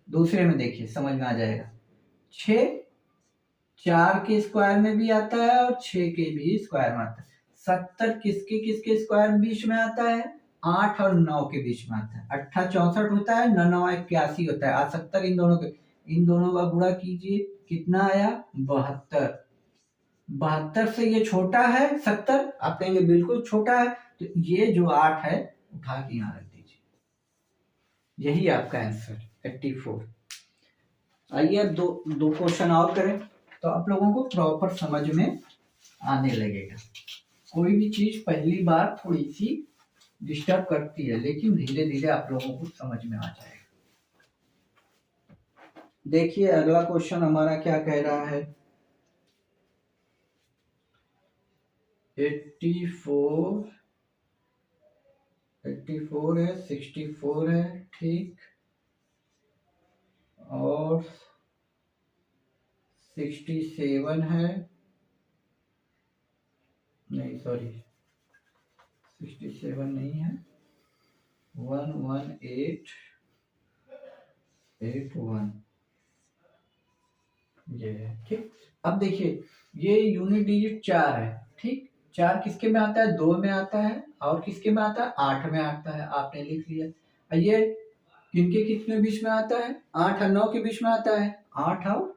A: दूसरे में देखिए समझ में आ जाएगा। 6 4 के स्क्वायर में भी आता है और 6 के भी स्क्वायर में आता है। 70 किसके स्क्वायर बीच में आता है, 8 और 9 के बीच में आता है। 8 64 होता है, 9 81 होता है। आज 70 इन दोनों का गुणा कीजिए, कितना आया 72। 72 से ये छोटा है 70, आप कहेंगे बिल्कुल छोटा है, तो ये जो 8 है उठा के यहाँ रख दीजिए, यही आपका आंसर 84। आइए अब दो क्वेश्चन और करें तो आप लोगों को प्रॉपर समझ में आने लगेगा। कोई भी चीज पहली बार थोड़ी सी डिस्टर्ब करती है, लेकिन धीरे धीरे आप लोगों को समझ में आ जाएगा। देखिए अगला क्वेश्चन हमारा क्या कह रहा है, 84 है, 64 है, ठीक, और 67 है, नहीं सॉरी 67 नहीं है, 11881 ये है, ठीक। अब देखिए ये यूनिट डिजिट 4 है, ठीक। 4 किसके में आता है, 2 में आता है, और किसके में आता है 8 में आता है, आपने लिख लिया। ये किनके कितने बीच में आता है, 8 और 9 के बीच में आता है, 8 और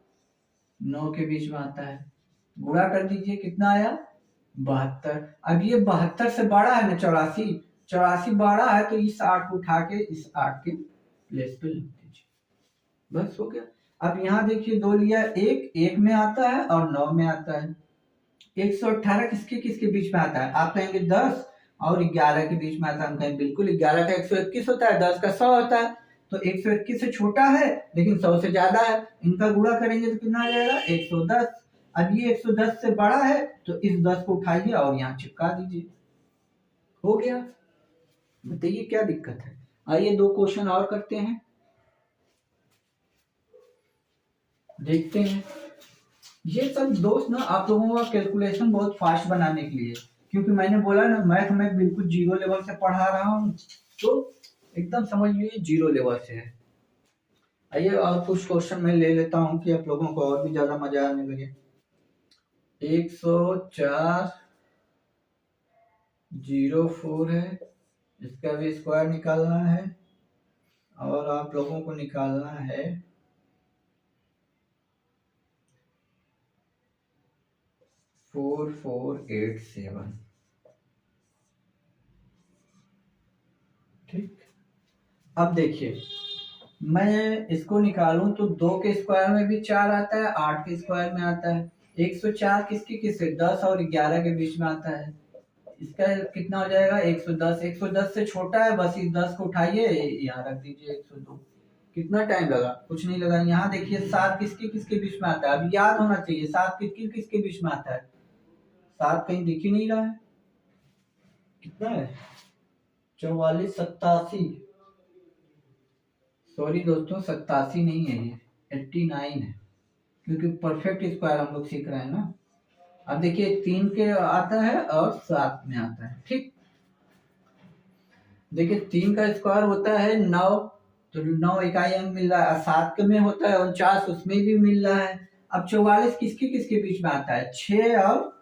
A: 9 के बीच में आता है, गुणा कर दीजिए, कितना आया 72। अब ये 72 से बड़ा है ना 84, 84 बड़ा है तो इस 8 को उठा के इस 8 के प्लेस पे लिख दीजिए, बस हो गया। अब यहाँ देखिए 2 लिया, एक में आता है और 9 में आता है। 118 किसके किसके बीच में आता है, आप कहेंगे 10 और 11 के बीच में आता है, हम कहेंगे बिल्कुल 11 का 121 होता है, 10 का 100 होता है, तो 121 से छोटा है लेकिन 100 से ज्यादा है, इनका गुणा करेंगे तो कितना आ जाएगा 110। अब ये 110 से बड़ा है तो इस 10 को उठाइए और यहाँ चिपका दीजिए, हो गया। बताइए क्या दिक्कत है। आइए 2 क्वेश्चन और करते हैं, देखते हैं। ये सब दोस्त ना आप लोगों का कैलकुलेशन बहुत फास्ट बनाने के लिए, क्योंकि मैंने बोला ना मैथ में बिल्कुल जीरो लेवल से पढ़ा रहा हूँ, तो एकदम समझ लीजिए जीरो लेवल से है। आइए और कुछ क्वेश्चन मैं ले लेता हूँ कि आप लोगों को और भी ज्यादा मजा आने लगे। 104 है, इसका भी स्क्वायर निकालना है, और आप लोगों को निकालना है 4487। ठीक, अब देखिए मैं इसको निकालूं तो 2 के स्क्वायर में भी 4 आता है, 8 के स्क्वायर में आता है। 104 किसके किससे 10 और 11 के बीच में आता है, इसका कितना हो जाएगा 110। 110 से छोटा है, बस इस 10 को उठाइए यहाँ रख दीजिए 102। कितना टाइम लगा, कुछ नहीं लगा। यहाँ देखिए 7 किसके किसके बीच में आता है, अब याद होना चाहिए 7 किसके किसके बीच में आता है। 7 कहीं दिख ही नहीं रहा है, कितना है 44 87, सॉरी दोस्तों 87 नहीं है, ये 89 है, क्योंकि परफेक्ट स्क्वायर हम लोग सीख रहे हैं ना। अब देखिए 3 के आता है और 7 में आता है। ठीक, देखिए 3 का स्क्वायर होता है 9, तो 9 इकाई अंक मिल रहा है, 7 के में होता है 49, उसमें भी मिल रहा है। अब 44 किसके किसके बीच में आता है, 6 और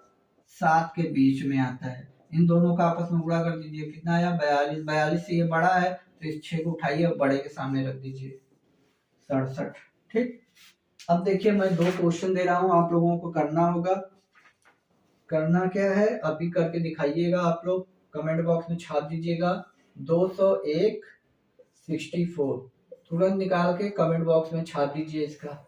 A: 7 के बीच में आता है। इन दोनों का आपस में गुणा कर दीजिए, कितना आया 42। 42 से ये बड़ा है तो इस 6 को उठाइए और बड़े के सामने रख दीजिए 67। ठीक, अब देखिए मैं 2 क्वेश्चन दे रहा हूं, आप लोगों को करना होगा। करना क्या है अभी करके दिखाइएगा, आप लोग कमेंट बॉक्स में छाप दीजिएगा 201 64, तुरंत निकाल के कमेंट बॉक्स में छाप दीजिए इसका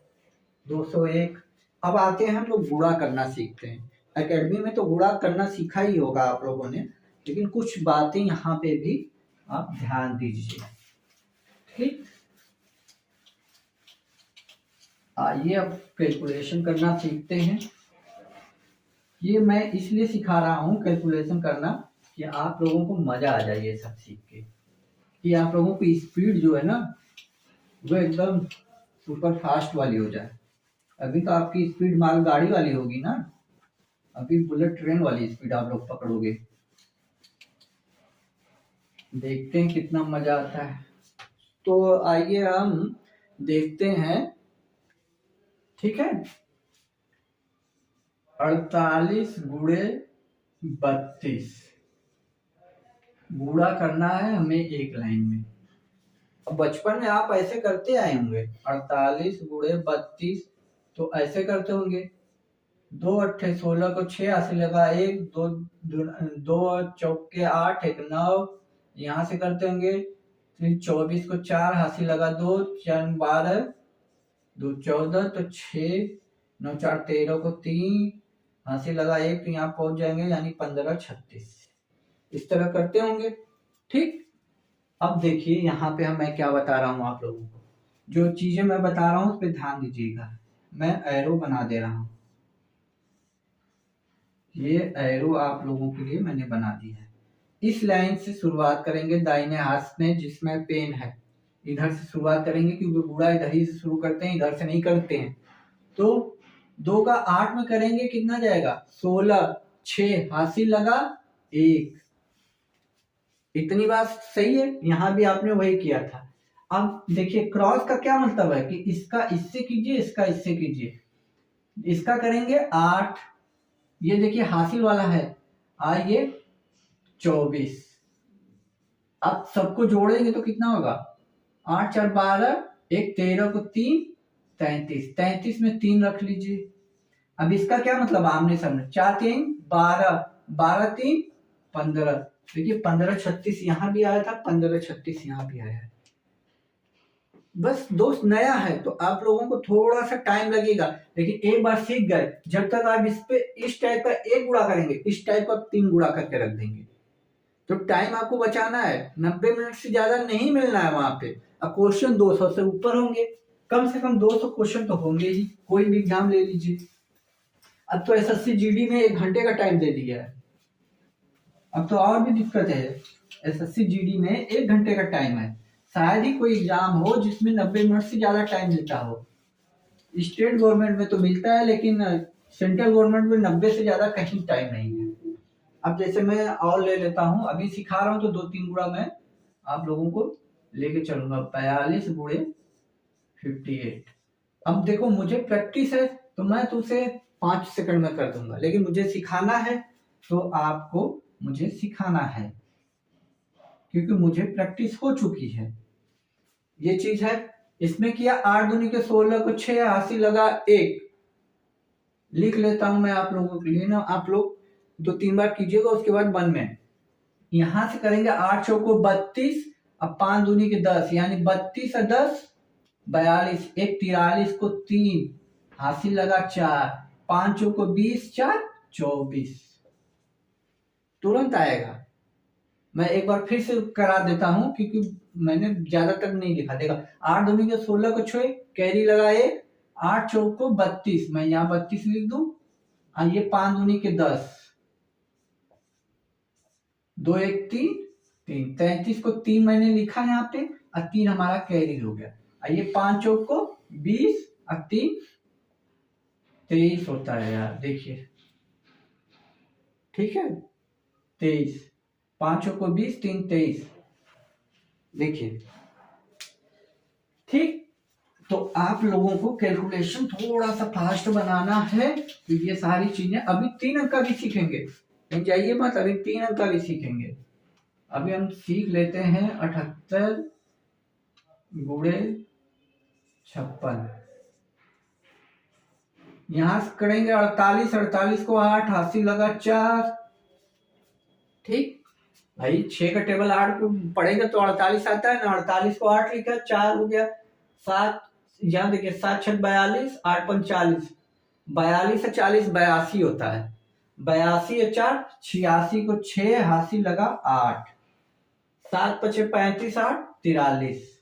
A: 201। अब आते हैं हम लोग गुणा करना सीखते हैं। एकेडमी में तो गुणा करना सीखा ही होगा आप लोगों ने, लेकिन कुछ बातें यहाँ पे भी आप ध्यान दीजिए। ठीक, आइए अब कैलकुलेशन करना सीखते हैं। ये मैं इसलिए सिखा रहा हूँ कैलकुलेशन करना कि आप लोगों को मजा आ जाए ये सब सीख के, कि आप लोगों की स्पीड जो है ना वो एकदम सुपर फास्ट वाली हो जाए। अभी तो आपकी स्पीड माल गाड़ी वाली होगी ना, अभी बुलेट ट्रेन वाली स्पीड आप लोग पकड़ोगे। देखते हैं कितना मजा आता है। तो आइए हम देखते हैं, ठीक है। 48 गुणे 32 गुणा करना है हमें एक लाइन में। अब बचपन में आप ऐसे करते आए होंगे, 48 गुणे 32 तो ऐसे करते होंगे, 2 अट्ठे 16 को 6 हासिल लगा 1, 2 चौके 8, 1 9, यहाँ से करते होंगे। फिर 24 को 4 हासिल लगा 2, 4 12, 2 14, तो 6 9 4 13 को 3 हासिल लगा 1, तो यहाँ पहुंच जाएंगे, यानी 15 36 इस तरह करते होंगे। ठीक, अब देखिए यहाँ पे मैं क्या बता रहा हूँ आप लोगों को, जो चीजें मैं बता रहा हूँ उस पर ध्यान दीजिएगा। मैं एरो बना दे रहा हूँ, ये एरो आप लोगों के लिए मैंने बना दी है। इस लाइन से शुरुआत करेंगे दाहिने हाथ में जिसमें पेन है, इधर से शुरुआत करेंगे क्योंकि गुणा इधर ही से शुरू करते हैं, इधर से नहीं करते हैं। तो 2 का 8 में करेंगे, कितना जाएगा 16, 6 हासिल लगा 1। इतनी बात सही है, यहां भी आपने वही किया था। अब देखिए क्रॉस का क्या मतलब है कि इसका इससे कीजिए, इसका इससे कीजिए। इसका करेंगे 8, ये देखिए हासिल वाला है, आइए 24। अब सबको जोड़ेंगे तो कितना होगा 8 4 12, 1 13 को 3, 33, 33 में 3 रख लीजिए। अब इसका क्या मतलब आमने सामने, 4 3 12, 12 3 15। देखिए 15 36 यहाँ भी आया था, 15 36 यहाँ भी आया है। बस दोस्त नया है तो आप लोगों को थोड़ा सा टाइम लगेगा, लेकिन एक बार सीख गए, जब तक आप इस पे इस टाइप का 1 गुणा करेंगे, इस टाइप का 3 गुणा करके रख देंगे, तो टाइम आपको बचाना है। 90 मिनट से ज्यादा नहीं मिलना है वहां पे। अब क्वेश्चन 200 से ऊपर होंगे, कम से कम 200 क्वेश्चन तो होंगे ही, कोई भी एग्जाम ले लीजिए। अब तो एसएससी जीडी में 1 घंटे का टाइम दे दिया है, अब तो और भी दिक्कत है। एसएससी जीडी में 1 घंटे का टाइम है, शायद ही कोई एग्जाम हो जिसमें 90 मिनट से ज्यादा टाइम मिलता हो। स्टेट गवर्नमेंट में तो मिलता है, लेकिन सेंट्रल गवर्नमेंट में 90 से ज्यादा कहीं टाइम नहीं है। अब जैसे मैं और ले लेता हूँ, अभी सिखा रहा हूँ तो 2-3 गुणा मैं आप लोगों को लेके चलूंगा। 42 गुणे 58। अब देखो मुझे प्रैक्टिस है तो मैं तो उसे 5 सेकंड में कर दूंगा, लेकिन मुझे सिखाना है तो आपको मुझे सिखाना है, क्योंकि मुझे प्रैक्टिस हो चुकी है। ये चीज है। इसमें किया 8 दूनी के 16 को 6, हासिल लगा 1। लिख लेता हूं मैं आप लोगों के लिए ना, आप लोग 2-3 बार कीजिएगा, उसके बाद 1 में यहां से करेंगे। 8 चौको 32, अब 5 दूनी के 10, यानी 32 और 10 42, 1 43 को 3, हासिल लगा 4, 5 चौको 20, 4 24, तुरंत आएगा। मैं एक बार फिर से करा देता हूं, क्योंकि मैंने ज्यादा तक नहीं लिखा। देखा 8 दूनी के 16 को 6, कैरी लगाए, 8 चौको 32, मैं यहाँ 32 लिख दूं, और ये 5 दूनी के 10, 2 1 3 3, 33 को 3 मैंने लिखा यहाँ पे, और 3 हमारा कैरी हो गया। और ये 5 चौक को 20 और 3 23 होता है यार, देखिए ठीक है 23, 5 चौक को 20, 3 23, देखिए ठीक। तो आप लोगों को कैलकुलेशन थोड़ा सा फास्ट बनाना है, तो ये सारी चीजें अभी 3 अंक का भी सीखेंगे, जाइए मत, अभी 3 अंक का भी सीखेंगे। अभी हम सीख लेते हैं 78 गुणे 56, यहां से करेंगे 48, 48 को 8, हासिल लगा 4, ठीक भाई 6 का टेबल 8 को पढ़ेगा तो 48 आता है ना, 48 को 8 लिखा, 4 हो गया, 7 यहाँ देखिए 7 6 42, 8 5 40, 42 से 40 82 होता है, 82 और 4 86 को 6, हासिल लगा 8, 7 5 35 8 43।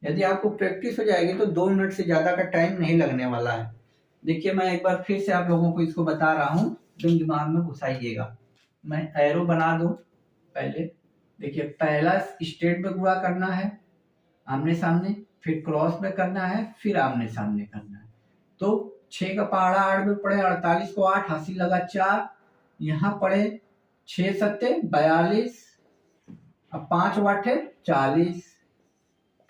A: यदि आपको प्रैक्टिस हो जाएगी तो 2 मिनट से ज्यादा का टाइम नहीं लगने वाला है। देखिए मैं एक बार फिर से आप लोगों को इसको बता रहा हूँ, एकदम दिमाग में घुसाइएगा। मैं एरो बना दूं पहले। देखिए पहला स्ट्रेट में गुणा करना है आमने सामने, फिर क्रॉस में करना है, फिर आमने सामने करना है। तो 6 का पहाड़ा 8 में पड़े, 48 को 8, हासिल लगा 4, यहाँ पड़े 6 7 42, अब 5 8 40,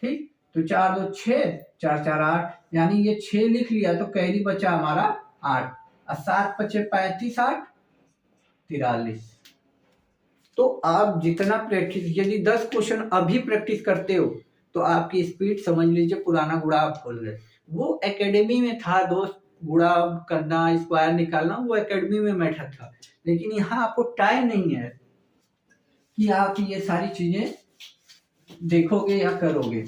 A: ठीक। तो 4 2 6, 4 4 8, यानी ये 6 लिख लिया तो कैरी बचा हमारा 8, और 7 5 35 8 43। तो आप जितना प्रैक्टिस, यदि 10 क्वेश्चन अभी प्रैक्टिस करते हो तो आपकी स्पीड समझ लीजिए पुराना गुणा आप खोल रहे। वो एकेडमी में था दोस्त, गुणा करना, स्क्वायर निकालना, वो एकेडमी में मेथड था, लेकिन यहाँ आपको टाइम नहीं है कि आप ये सारी चीजें देखोगे या करोगे,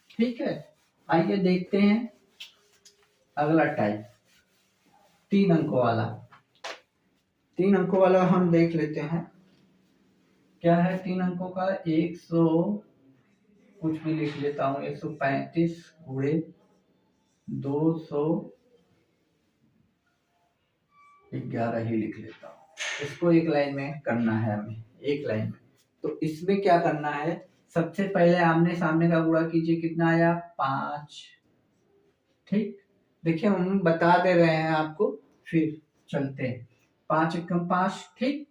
A: ठीक है। आइए देखते हैं अगला टाइप, 3 अंकों वाला। 3 अंकों वाला हम देख लेते हैं क्या है। 3 अंकों का 100 कुछ भी लिख लेता हूँ, 135 गुणे 211 ही लिख लेता हूँ। इसको एक लाइन में करना है हमें, एक लाइन में। तो इसमें क्या करना है, सबसे पहले आमने सामने का गुणा कीजिए, कितना आया 5, ठीक। देखिए हम बता दे रहे हैं आपको, फिर चलते हैं। 5 1 5, ठीक।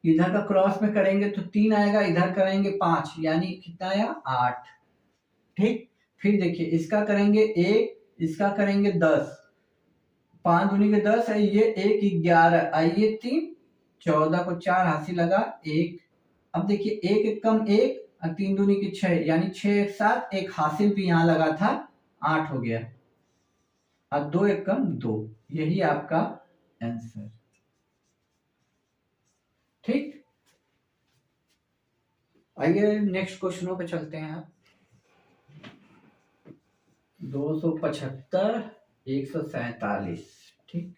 A: इधर का क्रॉस में करेंगे तो 3 आएगा, इधर करेंगे 5, यानी कितना आया 8, ठीक। फिर देखिए इसका करेंगे 1, इसका करेंगे 10, 5 दूनी के 10 है, ये 1 11, आइए 3 14 को 4, हासिल लगा 1। अब देखिए 1 1 कम 1, और 3 दूनी की 6, यानी 6 1 7, एक हासिल भी यहाँ लगा था 8 हो गया, और 2 एकम 2, यही आपका आंसर। ठीक, आइए नेक्स्ट क्वेश्चनों पे चलते हैं। 275 147। ठीक,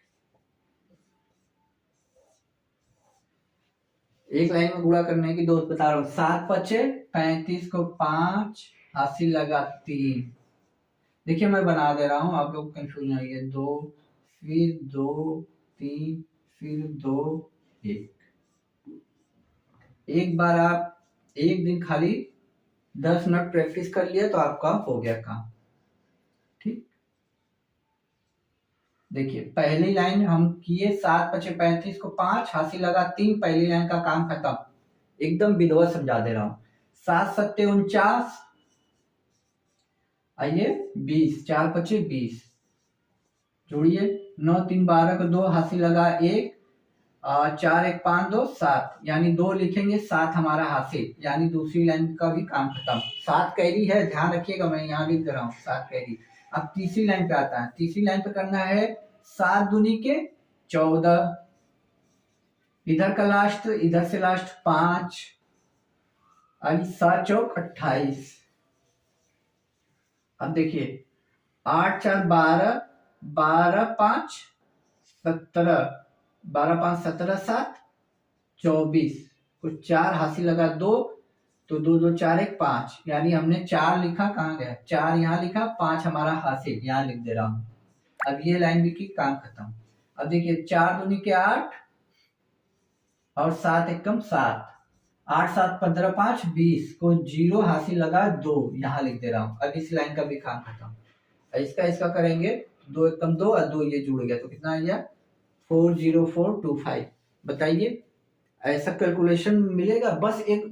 A: एक लाइन में गुणा करने की दोस्त बता रहा हूँ। 7 पचे 35 को 5, 80 लगा 3। देखिए मैं बना दे रहा हूँ, आप लोग कंफ्यूजन आइए। 2 फिर 2 3 फिर 2 1। एक बार आप एक दिन खाली 10 मिनट प्रैक्टिस कर लिया तो आपका हो गया काम। ठीक, देखिए पहली लाइन हम किए 7 पचे 35 को 5, हासिल लगा 3, पहली लाइन का काम खत्म। एकदम विधिवत समझा दे रहा हूं। 7 सत्ते 49, आइए 20, 4 पचे 20 जोड़िए। 9 3 12 को 2, हासिल लगा 1, 4 1 5 2 7, यानी 2 लिखेंगे, 7 हमारा हासिल, यानी दूसरी लाइन का भी काम खत्म। 7 कैरी है, ध्यान रखिएगा, मैं यहाँ लिख दे रहा हूँ 7 कैरी। अब तीसरी लाइन पे आता है। तीसरी लाइन पे करना है 7 दूनी के 14, इधर का लास्ट इधर से लास्ट 5, 7 चौक 28। अब देखिए 8 4 12, 12 5 17, 12 5 17 7 24, कुछ 4 हासिल लगा 2, तो 2 2 4 1 5, यानी हमने 4 लिखा, कहाँ गया 4, यहाँ लिखा, 5 हमारा हासिल, यहाँ लिख दे रहा हूं। अब ये लाइन भी की, काम खत्म। अब देखिए 4 दूनी के 8 और 7 एकम 7, 8 7 15 5 20 को 0 हासिल लगा 2, यहाँ लिख दे रहा हूँ। अब इस लाइन का भी काम खत्म। इसका करेंगे 2 एकम 2 और 2 ये जुड़ गया, तो कितना आ गया 40425। बताइए ऐसा कैलकुलेशन मिलेगा। बस एक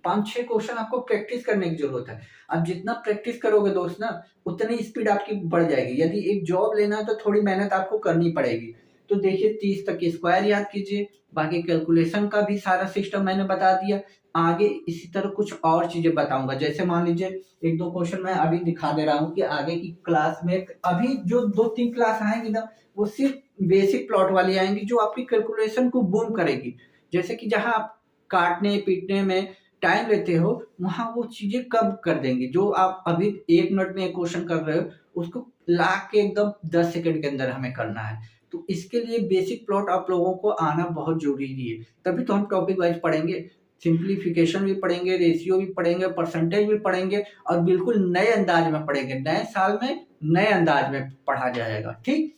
A: 5-6 क्वेश्चन आपको प्रैक्टिस करने की जरूरत है। अब जितना प्रैक्टिस करोगे दोस्त ना, उतनी स्पीड आपकी बढ़ जाएगी। यदि एक जॉब लेना है तो थोड़ी मेहनत आपको करनी पड़ेगी। तो देखिए 30 तक की स्क्वायर याद कीजिए, बाकी कैलकुलेशन का भी सारा सिस्टम मैंने बता दिया। आगे इसी तरह कुछ और चीजें बताऊंगा। जैसे मान लीजिए 1-2 क्वेश्चन मैं अभी दिखा दे रहा हूँ कि आगे की क्लास में, अभी जो 2-3 क्लास आएंगी ना, वो सिर्फ बेसिक प्लॉट वाली आएंगी, जो आपकी कैलकुलेशन को बूम करेगी। जैसे कि जहां आप काटने पीटने में टाइम लेते हो, वहां वो चीजें कम कर देंगे। जो आप अभी 1 मिनट में एक क्वेश्चन कर रहे हो, उसको ला के एकदम 10 सेकंड के अंदर हमें करना है। तो इसके लिए बेसिक प्लॉट आप लोगों को आना बहुत जरूरी है। तभी तो हम टॉपिक वाइज पढ़ेंगे, सिंप्लीफिकेशन भी पढ़ेंगे, रेशियो भी पढ़ेंगे, परसेंटेज भी पढ़ेंगे, और बिल्कुल नए अंदाज में पढ़ेंगे। नए साल में नए अंदाज में पढ़ा जाएगा। ठीक,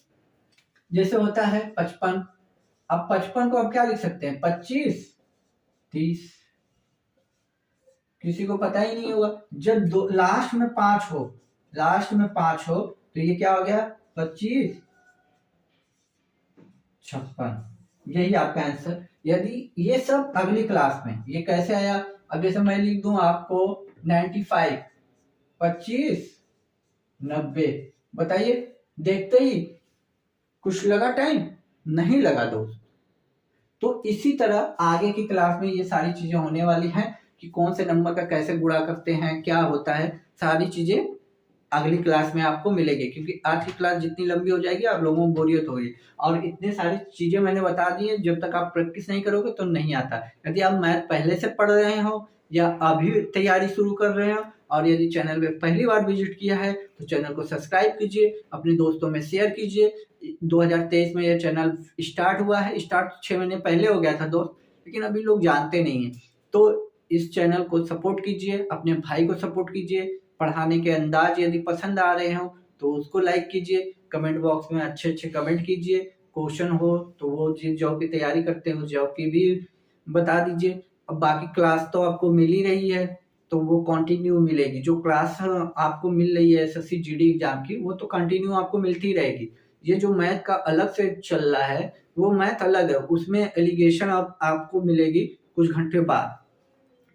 A: जैसे होता है 55। अब 55 को अब क्या लिख सकते हैं, 25 30। किसी को पता ही नहीं होगा। जब लास्ट में 5 हो, लास्ट में 5 हो, तो ये क्या हो गया 25 56, यही आपका आंसर। यदि ये सब अगली क्लास में, ये कैसे आया, अब जैसे मैं लिख दूं आपको 95 25 90। बताइए, देखते ही कुछ लगा टाइम, नहीं लगा दोस्त। तो इसी तरह आगे की क्लास में ये सारी चीजें होने वाली हैं कि कौन से नंबर का कैसे गुणा करते हैं, क्या होता है, सारी चीजें अगली क्लास में आपको मिलेगी। क्योंकि आज की क्लास जितनी लंबी हो जाएगी आप लोगों को बोरियत होगी, और इतने सारी चीजें मैंने बता दी है, जब तक आप प्रैक्टिस नहीं करोगे तो नहीं आता। यदि आप मैथ पहले से पढ़ रहे हो या अभी तैयारी शुरू कर रहे हो, और यदि चैनल पे पहली बार विजिट किया है तो चैनल को सब्सक्राइब कीजिए, अपने दोस्तों में शेयर कीजिए। 2023 में यह चैनल स्टार्ट हुआ है, स्टार्ट 6 महीने पहले हो गया था दोस्त, लेकिन अभी लोग जानते नहीं है। तो इस चैनल को सपोर्ट कीजिए, अपने भाई को सपोर्ट कीजिए। पढ़ाने के अंदाज यदि पसंद आ रहे हो तो उसको लाइक कीजिए, कमेंट बॉक्स में अच्छे अच्छे कमेंट कीजिए। क्वेश्चन हो तो वो जिस जॉब की तैयारी करते हो उस जॉब की भी बता दीजिए। अब बाकी क्लास तो आपको मिल ही रही है, तो वो कंटिन्यू मिलेगी। जो क्लास आपको मिल रही है एसएससी जीडी एग्जाम की, वो तो कंटिन्यू आपको मिलती रहेगी। ये जो मैथ का अलग से चल रहा है, वो मैथ अलग है, उसमें एलिगेशन आपको मिलेगी कुछ घंटे बाद।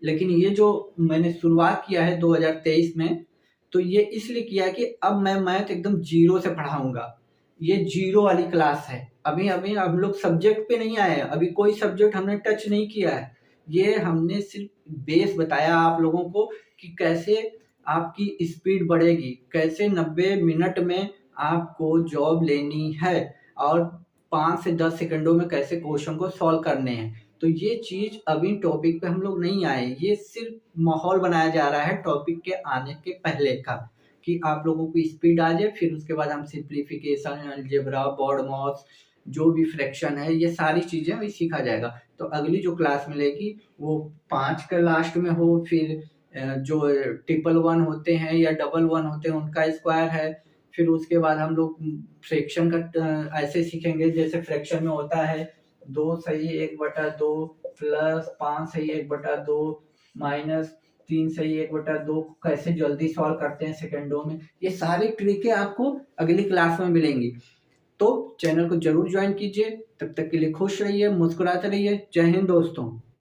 A: लेकिन ये जो मैंने शुरुआत किया है 2023 में, तो ये इसलिए किया है कि अब मैं मैथ एकदम जीरो से पढ़ाऊंगा। ये जीरो वाली क्लास है। अभी अभी हम लोग सब्जेक्ट पे नहीं आए हैं, अभी कोई सब्जेक्ट हमने टच नहीं किया है। ये हमने सिर्फ बेस बताया आप लोगों को कि कैसे आपकी स्पीड बढ़ेगी, कैसे 90 मिनट में आपको जॉब लेनी है और 5 से 10 सेकंडों में कैसे क्वेश्चन को सॉल्व करने हैं। तो ये चीज़ अभी टॉपिक पे हम लोग नहीं आए, ये सिर्फ माहौल बनाया जा रहा है टॉपिक के आने के पहले का, कि आप लोगों को स्पीड आ जाए। फिर उसके बाद हम सिंप्लीफिकेशन, अलजेब्रा, बॉड मॉस, जो भी फ्रैक्शन है, ये सारी चीज़ें भी सीखा जाएगा। तो अगली जो क्लास मिलेगी वो 5 के लास्ट में हो, फिर जो ट्रिपल 1 होते हैं या डबल 1 होते हैं उनका स्क्वायर है। फिर उसके बाद हम लोग फ्रैक्शन का ऐसे सीखेंगे, जैसे फ्रैक्शन में होता है 2 सही 1/2 प्लस 5 सही 1/2 माइनस 3 सही 1/2, कैसे जल्दी सॉल्व करते हैं सेकंडों में। ये सारी ट्रिकें आपको अगली क्लास में मिलेंगी। तो चैनल को जरूर ज्वाइन कीजिए। तब तक के लिए खुश रहिए, मुस्कुराते रहिए। जय हिंद दोस्तों।